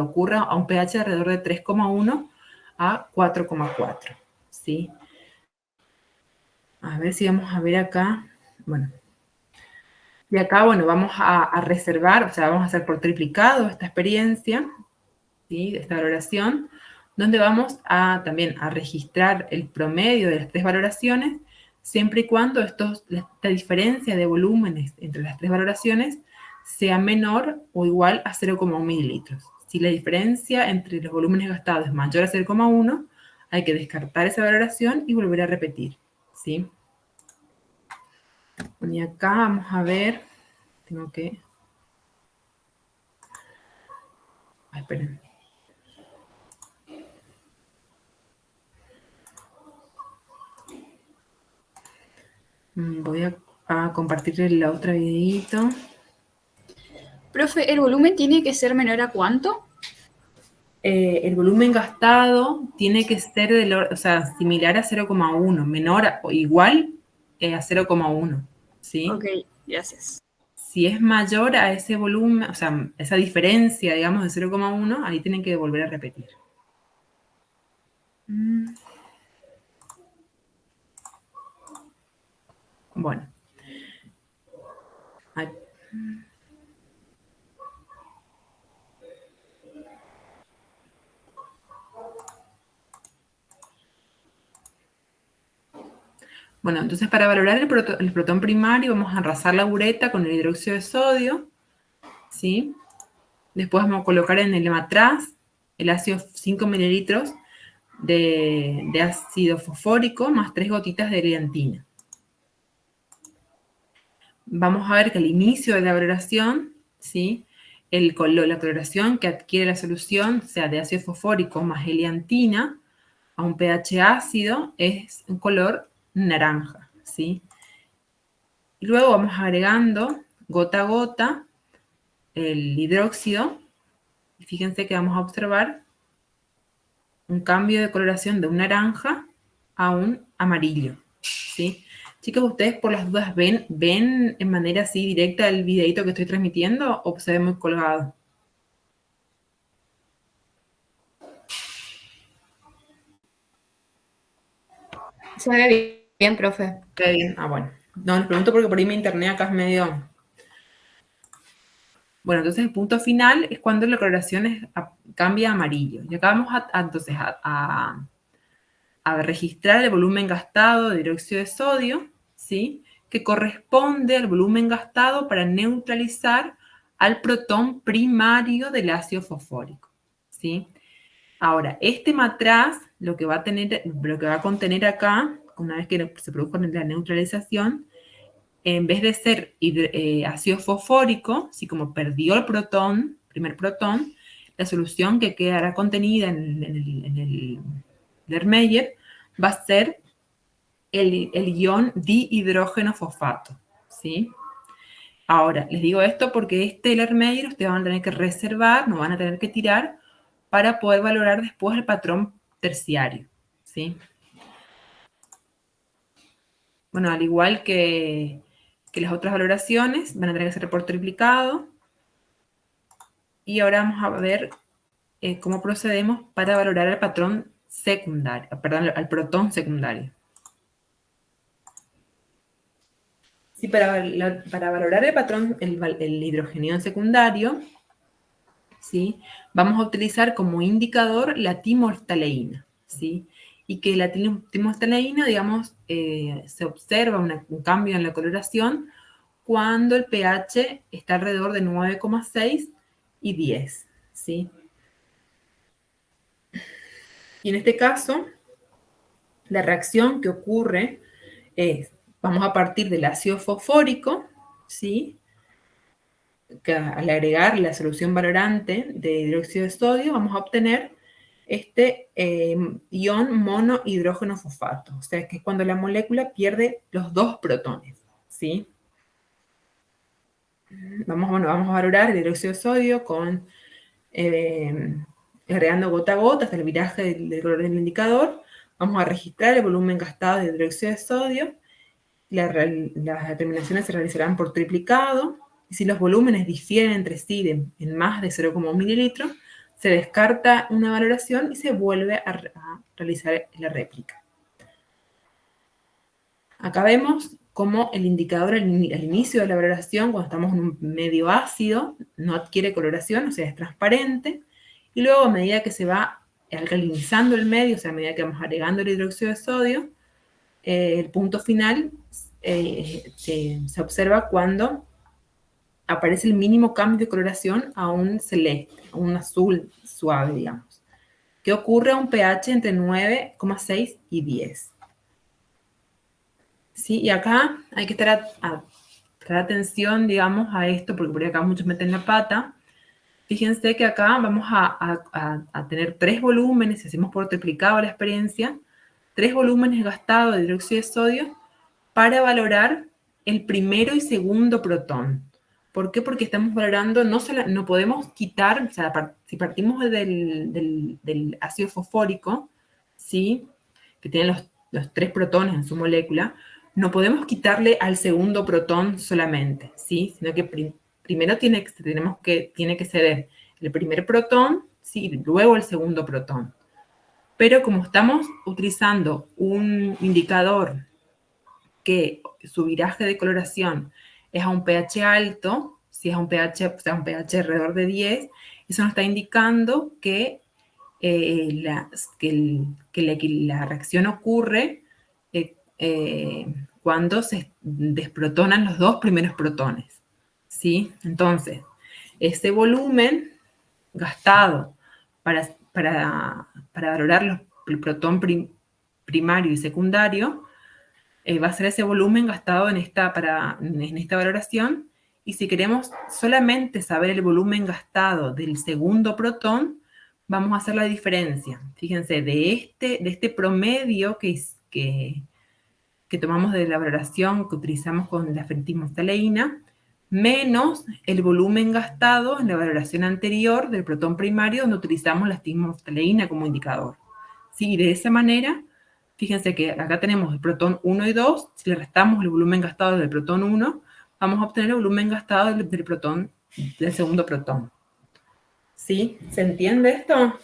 A: ocurra a un pH de alrededor de 3,1 a 4,4, ¿sí? A ver si vamos a ver acá. Bueno. Y acá, bueno, vamos a reservar, o sea, vamos a hacer por triplicado esta experiencia, ¿sí? Esta valoración, donde vamos también a registrar el promedio de las 3 valoraciones, siempre y cuando esta diferencia de volúmenes entre las 3 valoraciones sea menor o igual a 0,1 mililitros. Si la diferencia entre los volúmenes gastados es mayor a 0,1, hay que descartar esa valoración y volver a repetir, ¿sí? Y acá vamos a ver, tengo que... esperen. Voy a compartir el otro videito.
D: Profe, ¿el volumen tiene que ser menor a cuánto?
A: El volumen gastado tiene que ser similar a 0,1, menor o igual a 0,1, ¿sí?
D: Ok, gracias.
A: Si es mayor a ese volumen, o sea, esa diferencia, digamos, de 0,1, ahí tienen que volver a repetir. Bueno. Bueno, entonces para valorar el protón primario vamos a enrasar la ureta con el hidróxido de sodio, ¿sí? Después vamos a colocar en el matraz el ácido 5 mililitros de ácido fosfórico más 3 gotitas de eriantina. Vamos a ver que al inicio de la valoración, ¿sí? La coloración que adquiere la solución, sea de ácido fosfórico más eriantina, a un pH ácido, es un color naranja, ¿sí? Y luego vamos agregando gota a gota el hidróxido. Y fíjense que vamos a observar un cambio de coloración de un naranja a un amarillo, ¿sí? Chicos, ¿ustedes por las dudas ven en manera así directa el videito que estoy transmitiendo o se ve muy colgado?
C: Se ve bien, profe.
A: Se ve bien. Ah, bueno. No, les pregunto porque por ahí mi internet acá es medio... Bueno, entonces el punto final es cuando la coloración cambia a amarillo. Y acá vamos entonces a registrar el volumen gastado de hidróxido de sodio, ¿sí? Que corresponde al volumen gastado para neutralizar al protón primario del ácido fosfórico, ¿sí? Ahora, este matraz lo que va a contener acá, una vez que se produzca la neutralización, en vez de ser ácido fosfórico, así como perdió el primer protón, la solución que quedará contenida en el Erlenmeyer va a ser el ion dihidrógeno fosfato, ¿sí? Ahora, les digo esto porque este Erlenmeyer ustedes van a tener que reservar, no van a tener que tirar, para poder valorar después el patrón terciario, ¿sí? Bueno, al igual que las otras valoraciones, van a tener que ser por triplicado. Y ahora vamos a ver cómo procedemos para valorar el patrón secundario, perdón, al protón secundario. Sí, para valorar el patrón, el hidrogenión secundario, ¿sí? Vamos a utilizar como indicador la timolftaleína, ¿sí? Y que la timolftaleína, digamos, se observa un cambio en la coloración cuando el pH está alrededor de 9,6 y 10, ¿sí? Y en este caso, la reacción que ocurre es, vamos a partir del ácido fosfórico, ¿sí? Que al agregar la solución valorante de hidróxido de sodio, vamos a obtener este ion monohidrógeno fosfato, o sea, que es cuando la molécula pierde los dos protones, ¿sí? Vamos a valorar el hidróxido de sodio con agregando gota a gota hasta el viraje del color del indicador. Vamos a registrar el volumen gastado de hidróxido de sodio. Las determinaciones se realizarán por triplicado. Y si los volúmenes difieren entre sí en más de 0,1 mililitros, se descarta una valoración y se vuelve a realizar la réplica. Acá vemos cómo el indicador al inicio de la valoración, cuando estamos en un medio ácido, no adquiere coloración, o sea, es transparente. Y luego, a medida que se va alcalinizando el medio, o sea, a medida que vamos agregando el hidróxido de sodio, el punto final se observa cuando aparece el mínimo cambio de coloración a un celeste, a un azul suave, digamos. que ocurre a un pH entre 9,6 y 10. ¿Sí? Y acá hay que estar atención, digamos, a esto, porque por acá muchos meten la pata. Fíjense que acá vamos a tener 3 volúmenes, si hacemos por triplicado la experiencia, 3 volúmenes gastados de hidróxido de sodio para valorar el primero y segundo protón. ¿Por qué? Porque estamos valorando, no podemos quitar, o sea, si partimos del ácido fosfórico, ¿sí? Que tiene los 3 protones en su molécula, no podemos quitarle al segundo protón solamente, ¿sí? Sino que primero tiene que ceder el primer protón, ¿sí? Y luego el segundo protón. Pero como estamos utilizando un indicador que su viraje de coloración es a un pH alto, si es a un pH, o sea, un pH alrededor de 10, eso nos está indicando que la reacción ocurre cuando se desprotonan los 2 primeros protones, ¿sí? Entonces, ese volumen gastado para valorar el protón primario y secundario va a ser ese volumen gastado en esta valoración. Y si queremos solamente saber el volumen gastado del segundo protón, vamos a hacer la diferencia. Fíjense, de este promedio que tomamos de la valoración que utilizamos con la fenilmoftalina, menos el volumen gastado en la valoración anterior del protón primario, donde utilizamos la fenilmoftalina como indicador. ¿Sí? De esa manera, fíjense que acá tenemos el protón 1 y 2, si le restamos el volumen gastado del protón 1, vamos a obtener el volumen gastado del segundo protón. ¿Sí? ¿Se entiende esto?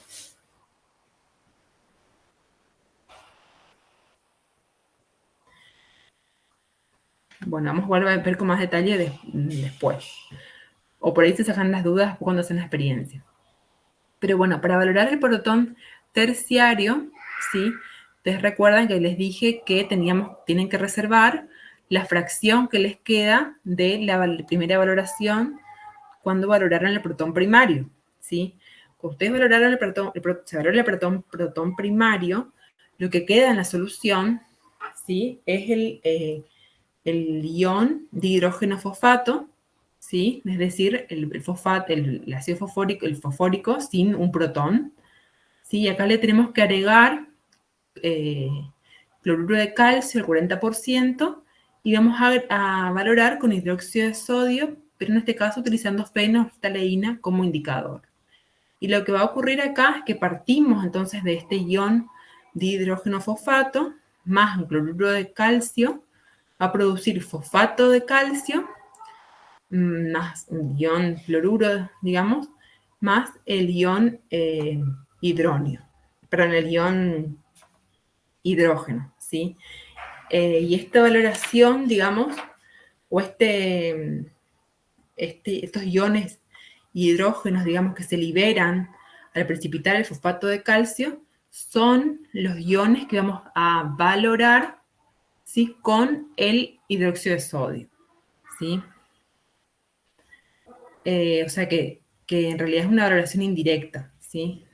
A: Bueno, vamos a ver con más detalle después. O por ahí se sacan las dudas cuando hacen la experiencia. Pero bueno, para valorar el protón terciario, ¿sí? Ustedes recuerdan que les dije que tienen que reservar la fracción que les queda de la primera valoración cuando valoraron el protón primario, ¿sí? Cuando ustedes valoraron el protón primario, lo que queda en la solución, ¿sí? Es el ion de hidrógeno fosfato, ¿sí? Es decir, el ácido fosfórico, el fosfórico sin un protón, ¿sí? Y acá le tenemos que agregar cloruro de calcio al 40% y vamos a valorar con hidróxido de sodio, pero en este caso utilizando fenolftaleína como indicador. Y lo que va a ocurrir acá es que partimos entonces de este ion de hidrógeno fosfato más un cloruro de calcio a producir fosfato de calcio más un ion fluoruro, digamos, más el ion hidrógeno, ¿sí? Y esta valoración, digamos, o estos iones hidrógenos, digamos, que se liberan al precipitar el fosfato de calcio, son los iones que vamos a valorar, ¿sí? Con el hidróxido de sodio, ¿sí? O sea que en realidad es una valoración indirecta, ¿sí?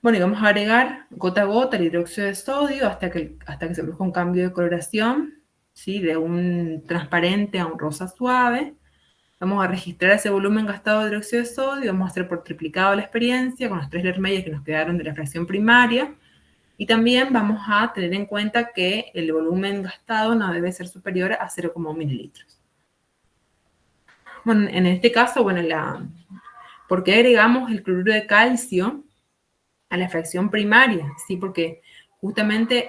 A: Bueno, y vamos a agregar gota a gota el hidróxido de sodio hasta que se produzca un cambio de coloración, ¿sí? De un transparente a un rosa suave. Vamos a registrar ese volumen gastado de hidróxido de sodio, vamos a hacer por triplicado la experiencia con los 3 Lermeier que nos quedaron de la fracción primaria. Y también vamos a tener en cuenta que el volumen gastado no debe ser superior a 0,1 mililitros. Bueno, en este caso, bueno, ¿por qué agregamos el cloruro de calcio a la fracción primaria? ¿Sí? Porque justamente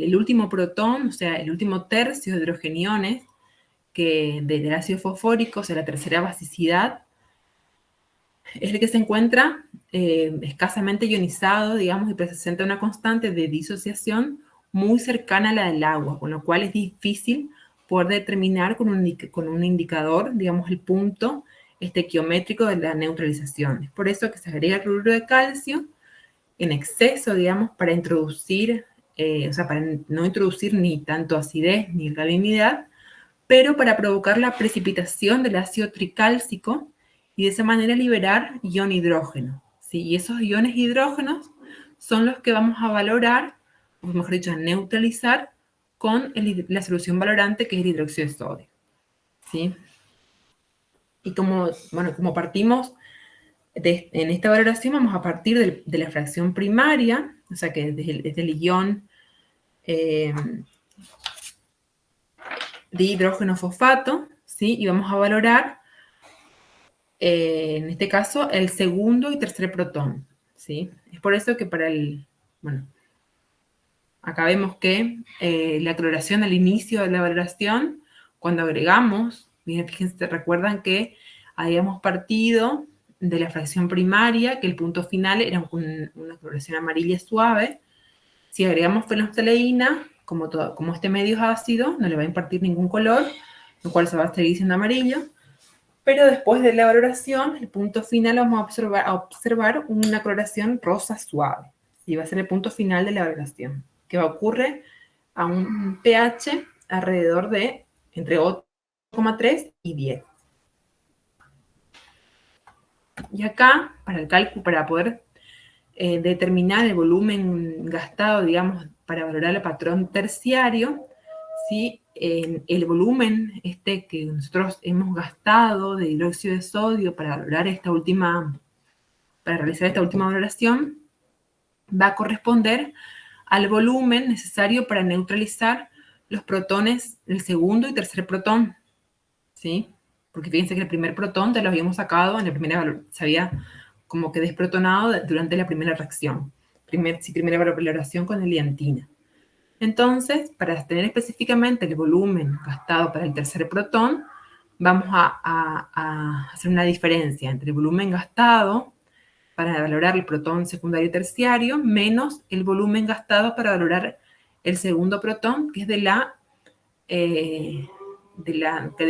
A: el último protón, o sea, el último tercio de hidrogeniones del ácido fosfórico, o sea, la tercera basicidad, es el que se encuentra escasamente ionizado, digamos, y presenta una constante de disociación muy cercana a la del agua, con lo cual es difícil poder determinar con un indicador, digamos, el punto estequiométrico de la neutralización. Es por eso que se agrega el cloruro de calcio en exceso, digamos, para introducir, o sea, para no introducir ni tanto acidez ni alcalinidad, pero para provocar la precipitación del ácido tricálcico y de esa manera liberar ion hidrógeno, ¿sí? ¿sí? Y esos iones hidrógenos son los que vamos a valorar, o mejor dicho, a neutralizar con la solución valorante, que es el hidróxido de sodio, ¿sí? Y como partimos en esta valoración, vamos a partir de la fracción primaria, o sea, que es del ion de hidrógeno fosfato, ¿sí? Y vamos a valorar, en este caso, el segundo y tercer protón, ¿sí? Es por eso que acá vemos que la cloración al inicio de la valoración, cuando agregamos, miren, fíjense, recuerdan que habíamos partido de la fracción primaria, que el punto final era una cloración amarilla suave. Si agregamos fenolftaleína, como este medio es ácido, no le va a impartir ningún color, lo cual se va a seguir siendo amarillo. Pero después de la valoración, el punto final, vamos a observar una coloración rosa suave. Y va a ser el punto final de la valoración, que ocurre a un pH alrededor de entre 8,3 y 10. Y acá, para el cálculo, para poder determinar el volumen gastado, digamos, para valorar el patrón terciario, ¿sí? El volumen que nosotros hemos gastado de hidróxido de sodio para realizar esta última valoración, va a corresponder al volumen necesario para neutralizar los protones del segundo y tercer protón, ¿sí? Porque fíjense que el primer protón te lo habíamos sacado en la primera, se había como que desprotonado durante la primera reacción, primera valoración con heliantina. Entonces, para tener específicamente el volumen gastado para el tercer protón, vamos a hacer una diferencia entre el volumen gastado para valorar el protón secundario y terciario, menos el volumen gastado para valorar el segundo protón, que es del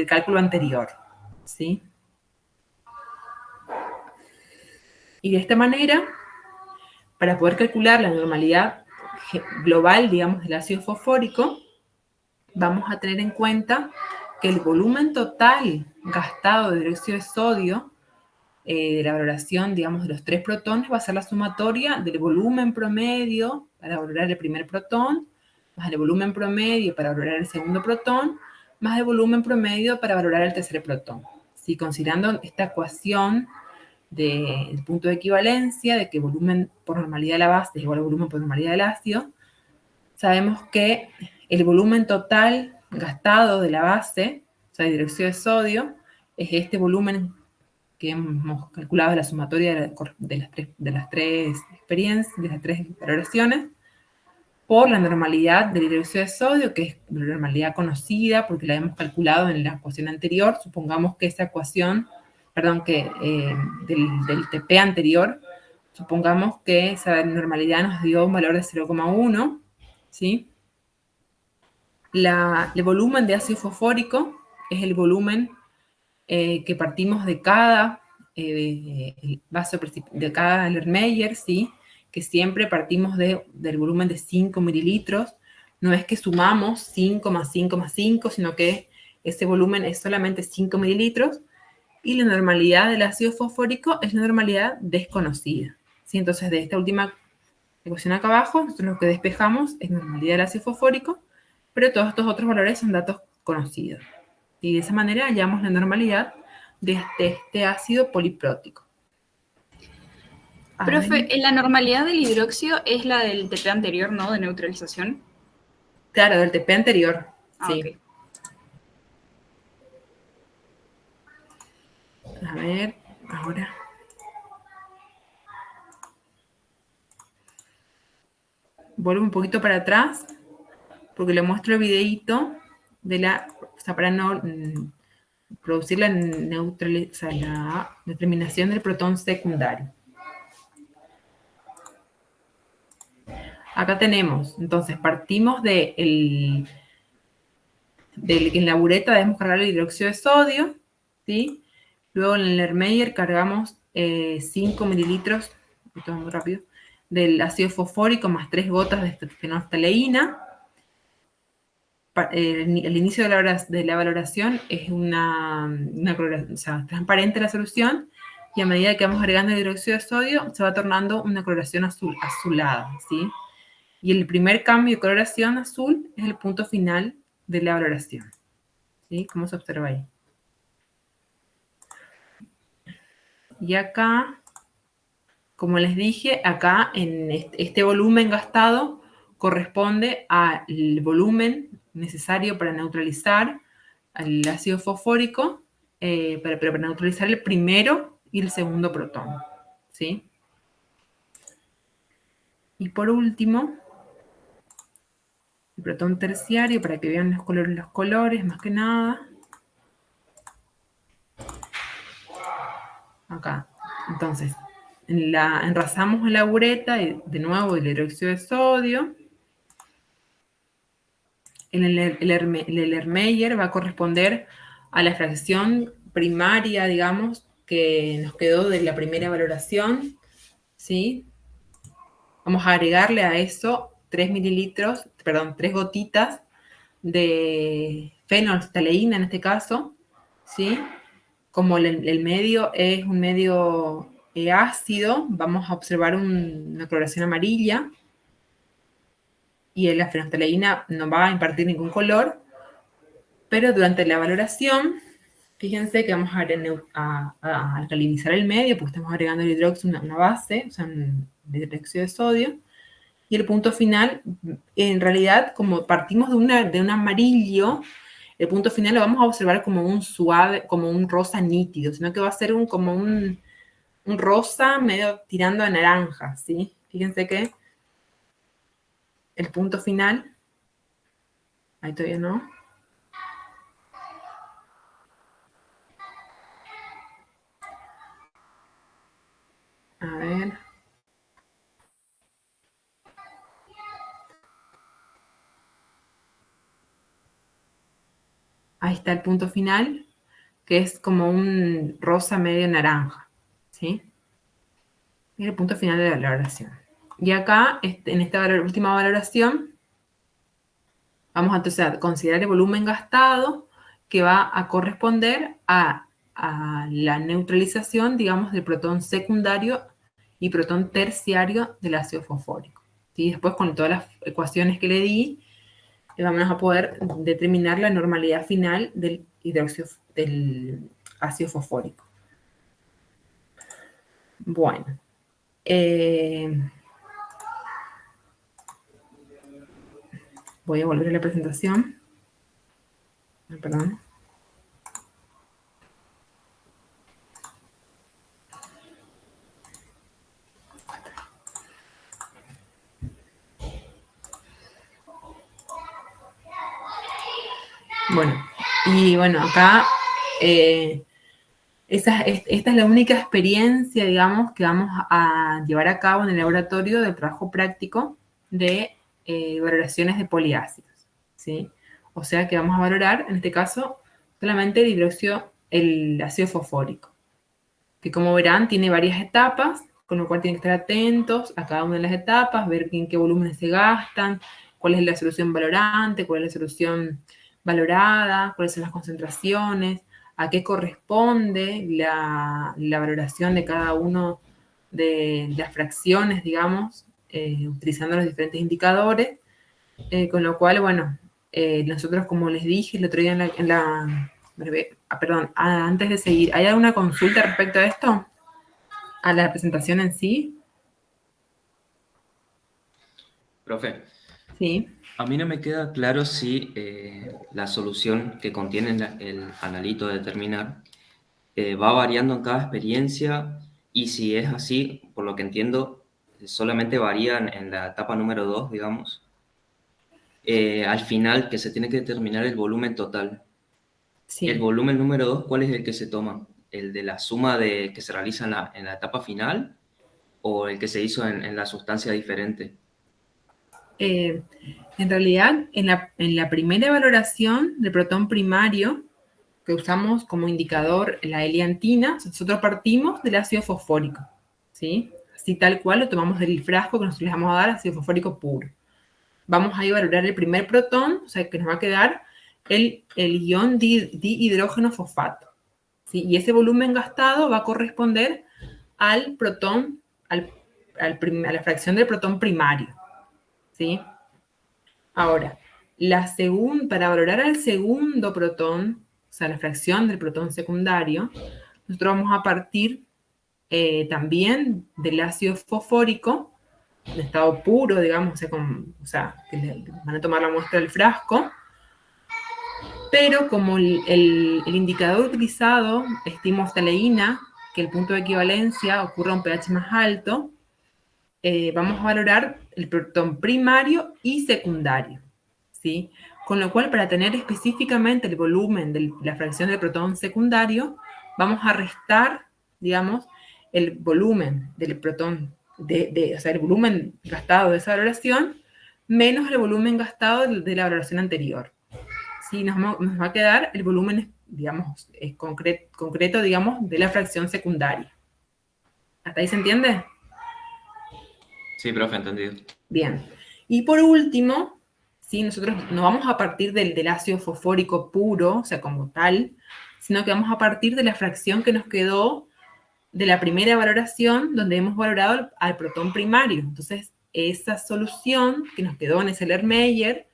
A: cálculo anterior, ¿sí? Y de esta manera, para poder calcular la normalidad global, digamos, del ácido fosfórico, vamos a tener en cuenta que el volumen total gastado de dióxido de sodio de la valoración, digamos, de los tres protones va a ser la sumatoria del volumen promedio para valorar el primer protón, más el volumen promedio para valorar el segundo protón, más el volumen promedio para valorar el tercer protón. ¿Sí? Considerando esta ecuación del punto de equivalencia, de que volumen por normalidad de la base es igual a volumen por normalidad del ácido, sabemos que el volumen total gastado de la base, o sea, de dióxido de sodio, es este volumen que hemos calculado de la sumatoria de las tres experiencias, de las tres valoraciones, por la normalidad del dióxido de sodio, que es la normalidad conocida porque la hemos calculado en la ecuación anterior. Supongamos que esa ecuación, del TP anterior, supongamos que esa normalidad nos dio un valor de 0,1, ¿sí? El volumen de ácido fosfórico es el volumen que partimos de cada vaso, de cada Erlenmeyer, ¿sí? Que siempre partimos del volumen de 5 mililitros. No es que sumamos 5 más 5 más 5, sino que ese volumen es solamente 5 mililitros. Y la normalidad del ácido fosfórico es la normalidad desconocida, ¿sí? Entonces, de esta última ecuación acá abajo, nosotros lo que despejamos es la normalidad del ácido fosfórico, pero todos estos otros valores son datos conocidos. Y de esa manera hallamos la normalidad de este ácido poliprótico.
D: Profe, la normalidad del hidróxido es la del TP anterior, ¿no? De neutralización.
A: Claro, del TP anterior, sí.
D: Okay.
A: A ver, ahora. Vuelvo un poquito para atrás, porque le muestro el videíto para no producir la determinación del protón secundario. Acá tenemos, entonces, partimos que en la bureta debemos cargar el hidróxido de sodio, ¿sí? Luego en el Erlenmeyer cargamos 5 mililitros, esto es muy rápido, del ácido fosfórico más 3 gotas de fenolftaleína. El inicio de la valoración es una transparente la solución, y a medida que vamos agregando el hidróxido de sodio, se va tornando una coloración azulada, ¿sí? Y el primer cambio de coloración azul es el punto final de la valoración, ¿sí? Como se observa ahí. Y acá, como les dije, acá en este volumen gastado corresponde al volumen necesario para neutralizar el ácido fosfórico, para neutralizar el primero y el segundo protón, ¿sí? Y por último, el protón terciario, para que vean los colores más que nada. Acá. Entonces, enrasamos la ureta, de nuevo el hidróxido de sodio. El Erlenmeyer va a corresponder a la fracción primaria, digamos, que nos quedó de la primera valoración, ¿sí? Vamos a agregarle a eso 3 gotitas de fenolftaleína en este caso, ¿sí? Como el medio es un medio ácido, vamos a observar una coloración amarilla, y la fenolftaleína no va a impartir ningún color, pero durante la valoración, fíjense que vamos a alcalinizar el medio, porque estamos agregando el hidróxido, una base, o sea, un hidróxido de sodio, y el punto final, en realidad, como partimos de un amarillo, el punto final lo vamos a observar como un suave, como un rosa nítido, sino que va a ser como un rosa medio tirando a naranja, ¿sí? Fíjense que el punto final, ahí todavía no. A ver. Ahí está el punto final, que es como un rosa medio naranja, ¿sí? Y el punto final de la valoración. Y acá, en esta última valoración, vamos entonces a considerar el volumen gastado, que va a corresponder a la neutralización, digamos, del protón secundario y protón terciario del ácido fosfórico. ¿Sí? Después, con todas las ecuaciones que le di, vamos a poder determinar la normalidad final del ácido fosfórico. Bueno. Voy a volver a la presentación. Perdón. Bueno, acá esta es la única experiencia, digamos, que vamos a llevar a cabo en el laboratorio del trabajo práctico de valoraciones de poliácidos, ¿sí? O sea que vamos a valorar, en este caso, solamente el ácido fosfórico, que como verán tiene varias etapas, con lo cual tienen que estar atentos a cada una de las etapas, ver en qué volúmenes se gastan, cuál es la solución valorante, cuál es la solución valorada, cuáles son las concentraciones, a qué corresponde la valoración de cada uno de las fracciones, digamos, utilizando los diferentes indicadores, con lo cual, bueno, nosotros, como les dije el otro día antes de seguir, ¿hay alguna consulta respecto a esto? ¿A la presentación en sí?
E: Profe,
A: Sí.
E: a mí no me queda claro si la solución que contiene el analito de determinar va variando en cada experiencia, y si es así, por lo que entiendo, solamente varían en la etapa número 2, digamos. Al final, que se tiene que determinar el volumen total.
A: Sí.
E: El volumen número 2, ¿cuál es el que se toma? ¿El de la suma que se realiza en la etapa final, o el que se hizo en la sustancia diferente?
A: En realidad, en la primera valoración del protón primario, que usamos como indicador la heliantina, nosotros partimos del ácido fosfórico, ¿sí? Así tal cual lo tomamos del frasco que nosotros les vamos a dar, ácido fosfórico puro. Vamos a valorar el primer protón, o sea que nos va a quedar el ion dihidrógeno fosfato, ¿sí? Y ese volumen gastado va a corresponder al protón, a la fracción del protón primario, ¿sí? Ahora, para valorar al segundo protón, o sea, la fracción del protón secundario, nosotros vamos a partir también del ácido fosfórico, de estado puro, digamos, o sea, que van a tomar la muestra del frasco, pero como el indicador utilizado es timoftaleína, que el punto de equivalencia ocurre a un pH más alto, vamos a valorar el protón primario y secundario, ¿sí? Con lo cual, para tener específicamente el volumen de la fracción del protón secundario, vamos a restar, digamos, el volumen del protón, o sea, el volumen gastado de esa valoración, menos el volumen gastado de la valoración anterior. ¿Sí? Nos va a quedar el volumen, digamos, concreto, digamos, de la fracción secundaria. ¿Hasta ahí se entiende?
E: Sí, profe, entendido.
A: Bien. Y por último, ¿sí? Nosotros no vamos a partir del ácido fosfórico puro, o sea, como tal, sino que vamos a partir de la fracción que nos quedó de la primera valoración, donde hemos valorado al protón primario. Entonces, esa solución que nos quedó en ese Erlenmeyer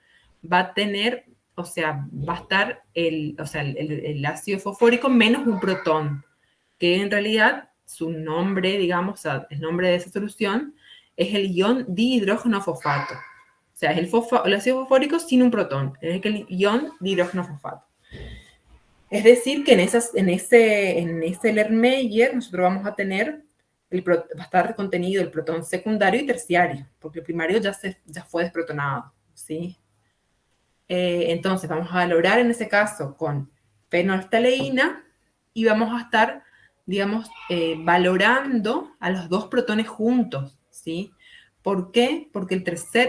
A: va a tener, o sea, va a estar el ácido fosfórico menos un protón, que en realidad su nombre, digamos, o sea, el nombre de esa solución es el ion dihidrógeno fosfato. O sea, es el ácido fosfórico sin un protón, es el ion dihidrógeno fosfato. Es decir, que en ese Erlenmeyer nosotros vamos a tener, va a estar contenido el protón secundario y terciario, porque el primario ya fue desprotonado, ¿sí? Entonces vamos a valorar en ese caso con fenolftaleína y vamos a estar, digamos, valorando a los dos protones juntos, ¿sí? ¿Por qué? Porque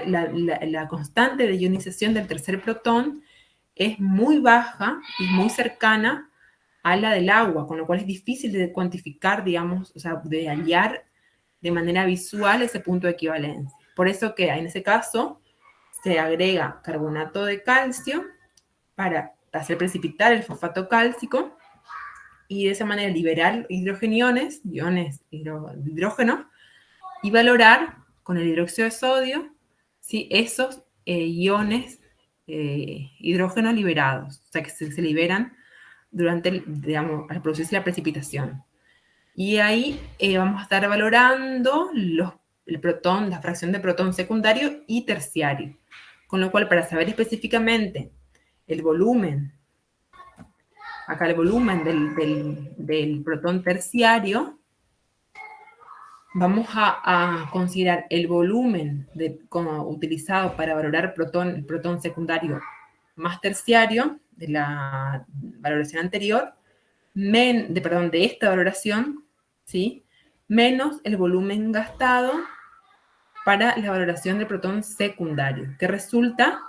A: la constante de ionización del tercer protón es muy baja y muy cercana a la del agua, con lo cual es difícil de cuantificar, digamos, o sea, de hallar de manera visual ese punto de equivalencia. Por eso que en ese caso se agrega carbonato de calcio para hacer precipitar el fosfato cálcico y de esa manera liberar iones de hidrógeno, y valorar con el hidróxido de sodio, ¿sí? Esos iones hidrógeno liberados, o sea, que se liberan durante, digamos, al producirse la precipitación. Y ahí vamos a estar valorando la fracción de protón secundario y terciario. Con lo cual, para saber específicamente el volumen, acá el volumen del protón terciario, vamos a considerar el volumen como utilizado para valorar el protón secundario más terciario de la valoración anterior, de esta valoración, ¿sí? Menos el volumen gastado para la valoración del protón secundario, que resulta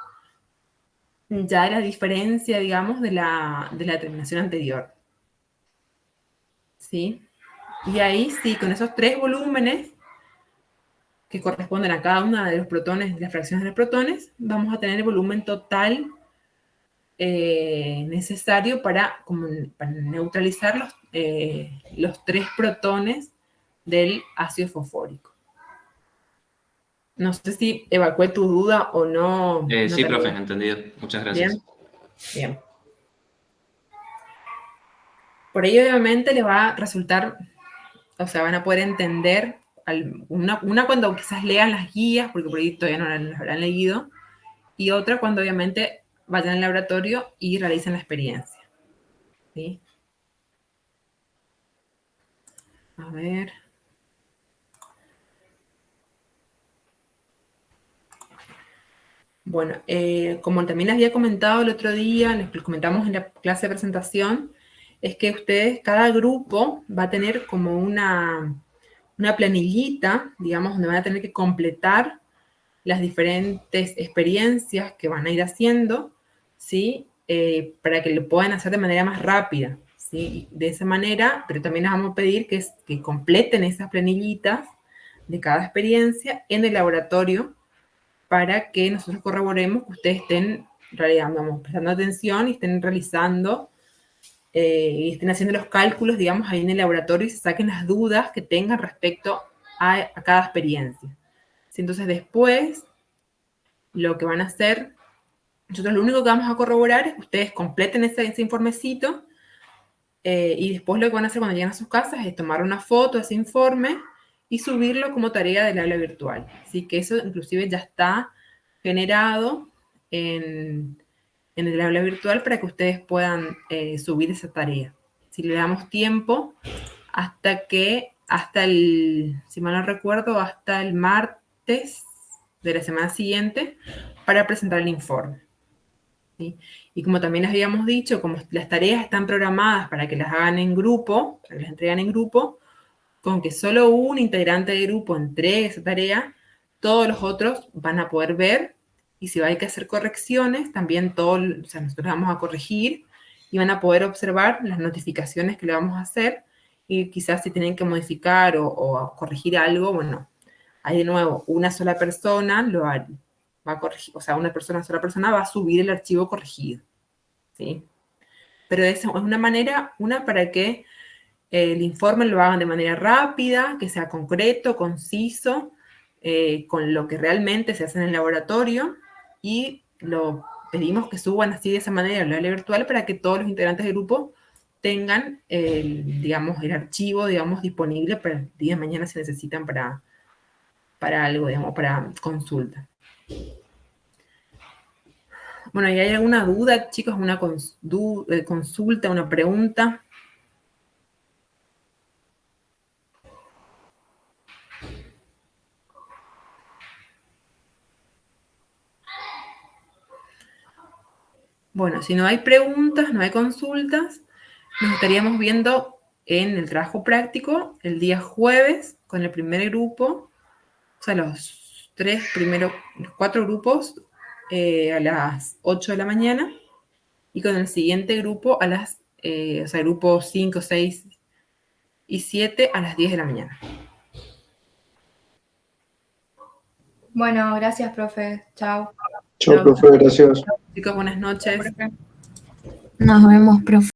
A: ya de la diferencia, digamos, de la determinación anterior. ¿Sí? Y ahí sí, con esos tres volúmenes que corresponden a cada una de los protones, de las fracciones de los protones, vamos a tener el volumen total necesario para neutralizar los tres protones del ácido fosfórico. No sé si evacué tu duda o no.
E: Sí, profe, entendido. Muchas gracias.
A: Bien. Por ello, obviamente, les va a resultar, o sea, van a poder entender, una cuando quizás lean las guías, porque por ahí todavía no las habrán leído, y otra cuando obviamente vayan al laboratorio y realicen la experiencia. ¿Sí? A ver. Bueno, como también les había comentado el otro día, les comentamos en la clase de presentación, es que ustedes, cada grupo va a tener como una planillita, digamos, donde van a tener que completar las diferentes experiencias que van a ir haciendo, ¿sí? Para que lo puedan hacer de manera más rápida, ¿sí? De esa manera, pero también les vamos a pedir que completen esas planillitas de cada experiencia en el laboratorio para que nosotros corroboremos que ustedes estén, en realidad, prestando atención y estén realizando y estén haciendo los cálculos, digamos, ahí en el laboratorio y se saquen las dudas que tengan respecto a cada experiencia. ¿Sí? Entonces después, lo que van a hacer, nosotros lo único que vamos a corroborar es que ustedes completen ese informecito y después lo que van a hacer cuando lleguen a sus casas es tomar una foto de ese informe y subirlo como tarea del aula virtual. Así que eso inclusive ya está generado en el aula virtual para que ustedes puedan subir esa tarea. Si le damos tiempo, hasta el, si mal no recuerdo, hasta el martes de la semana siguiente para presentar el informe. ¿Sí? Y como también les habíamos dicho, como las tareas están programadas para que las hagan en grupo, para que las entreguen en grupo, con que solo un integrante del grupo entregue esa tarea, todos los otros van a poder ver, y si hay que hacer correcciones, también o sea, nosotros vamos a corregir, y van a poder observar las notificaciones que le vamos a hacer, y quizás si tienen que modificar o corregir algo, bueno, ahí de nuevo, una sola persona va a corregir, o sea, una sola persona va a subir el archivo corregido, ¿sí? Pero es una manera, para que el informe lo hagan de manera rápida, que sea concreto, conciso, con lo que realmente se hace en el laboratorio, y lo pedimos que suban así de esa manera al aula virtual para que todos los integrantes del grupo tengan digamos, el archivo, digamos, disponible para el día de mañana si necesitan para algo, digamos, para consulta. Bueno, ¿y hay alguna duda, chicos? ¿Una consulta, una pregunta? Bueno, si no hay preguntas, no hay consultas, nos estaríamos viendo en el trabajo práctico el día jueves con el primer grupo, o sea, los 4 grupos a las 8 de la mañana, y con el siguiente grupo o sea, grupos 5, 6 y 7 a las 10 de la mañana.
C: Bueno, gracias, profe. Chao.
F: Chao, profe, gracias.
A: Chicos, buenas noches.
B: Nos vemos, profe.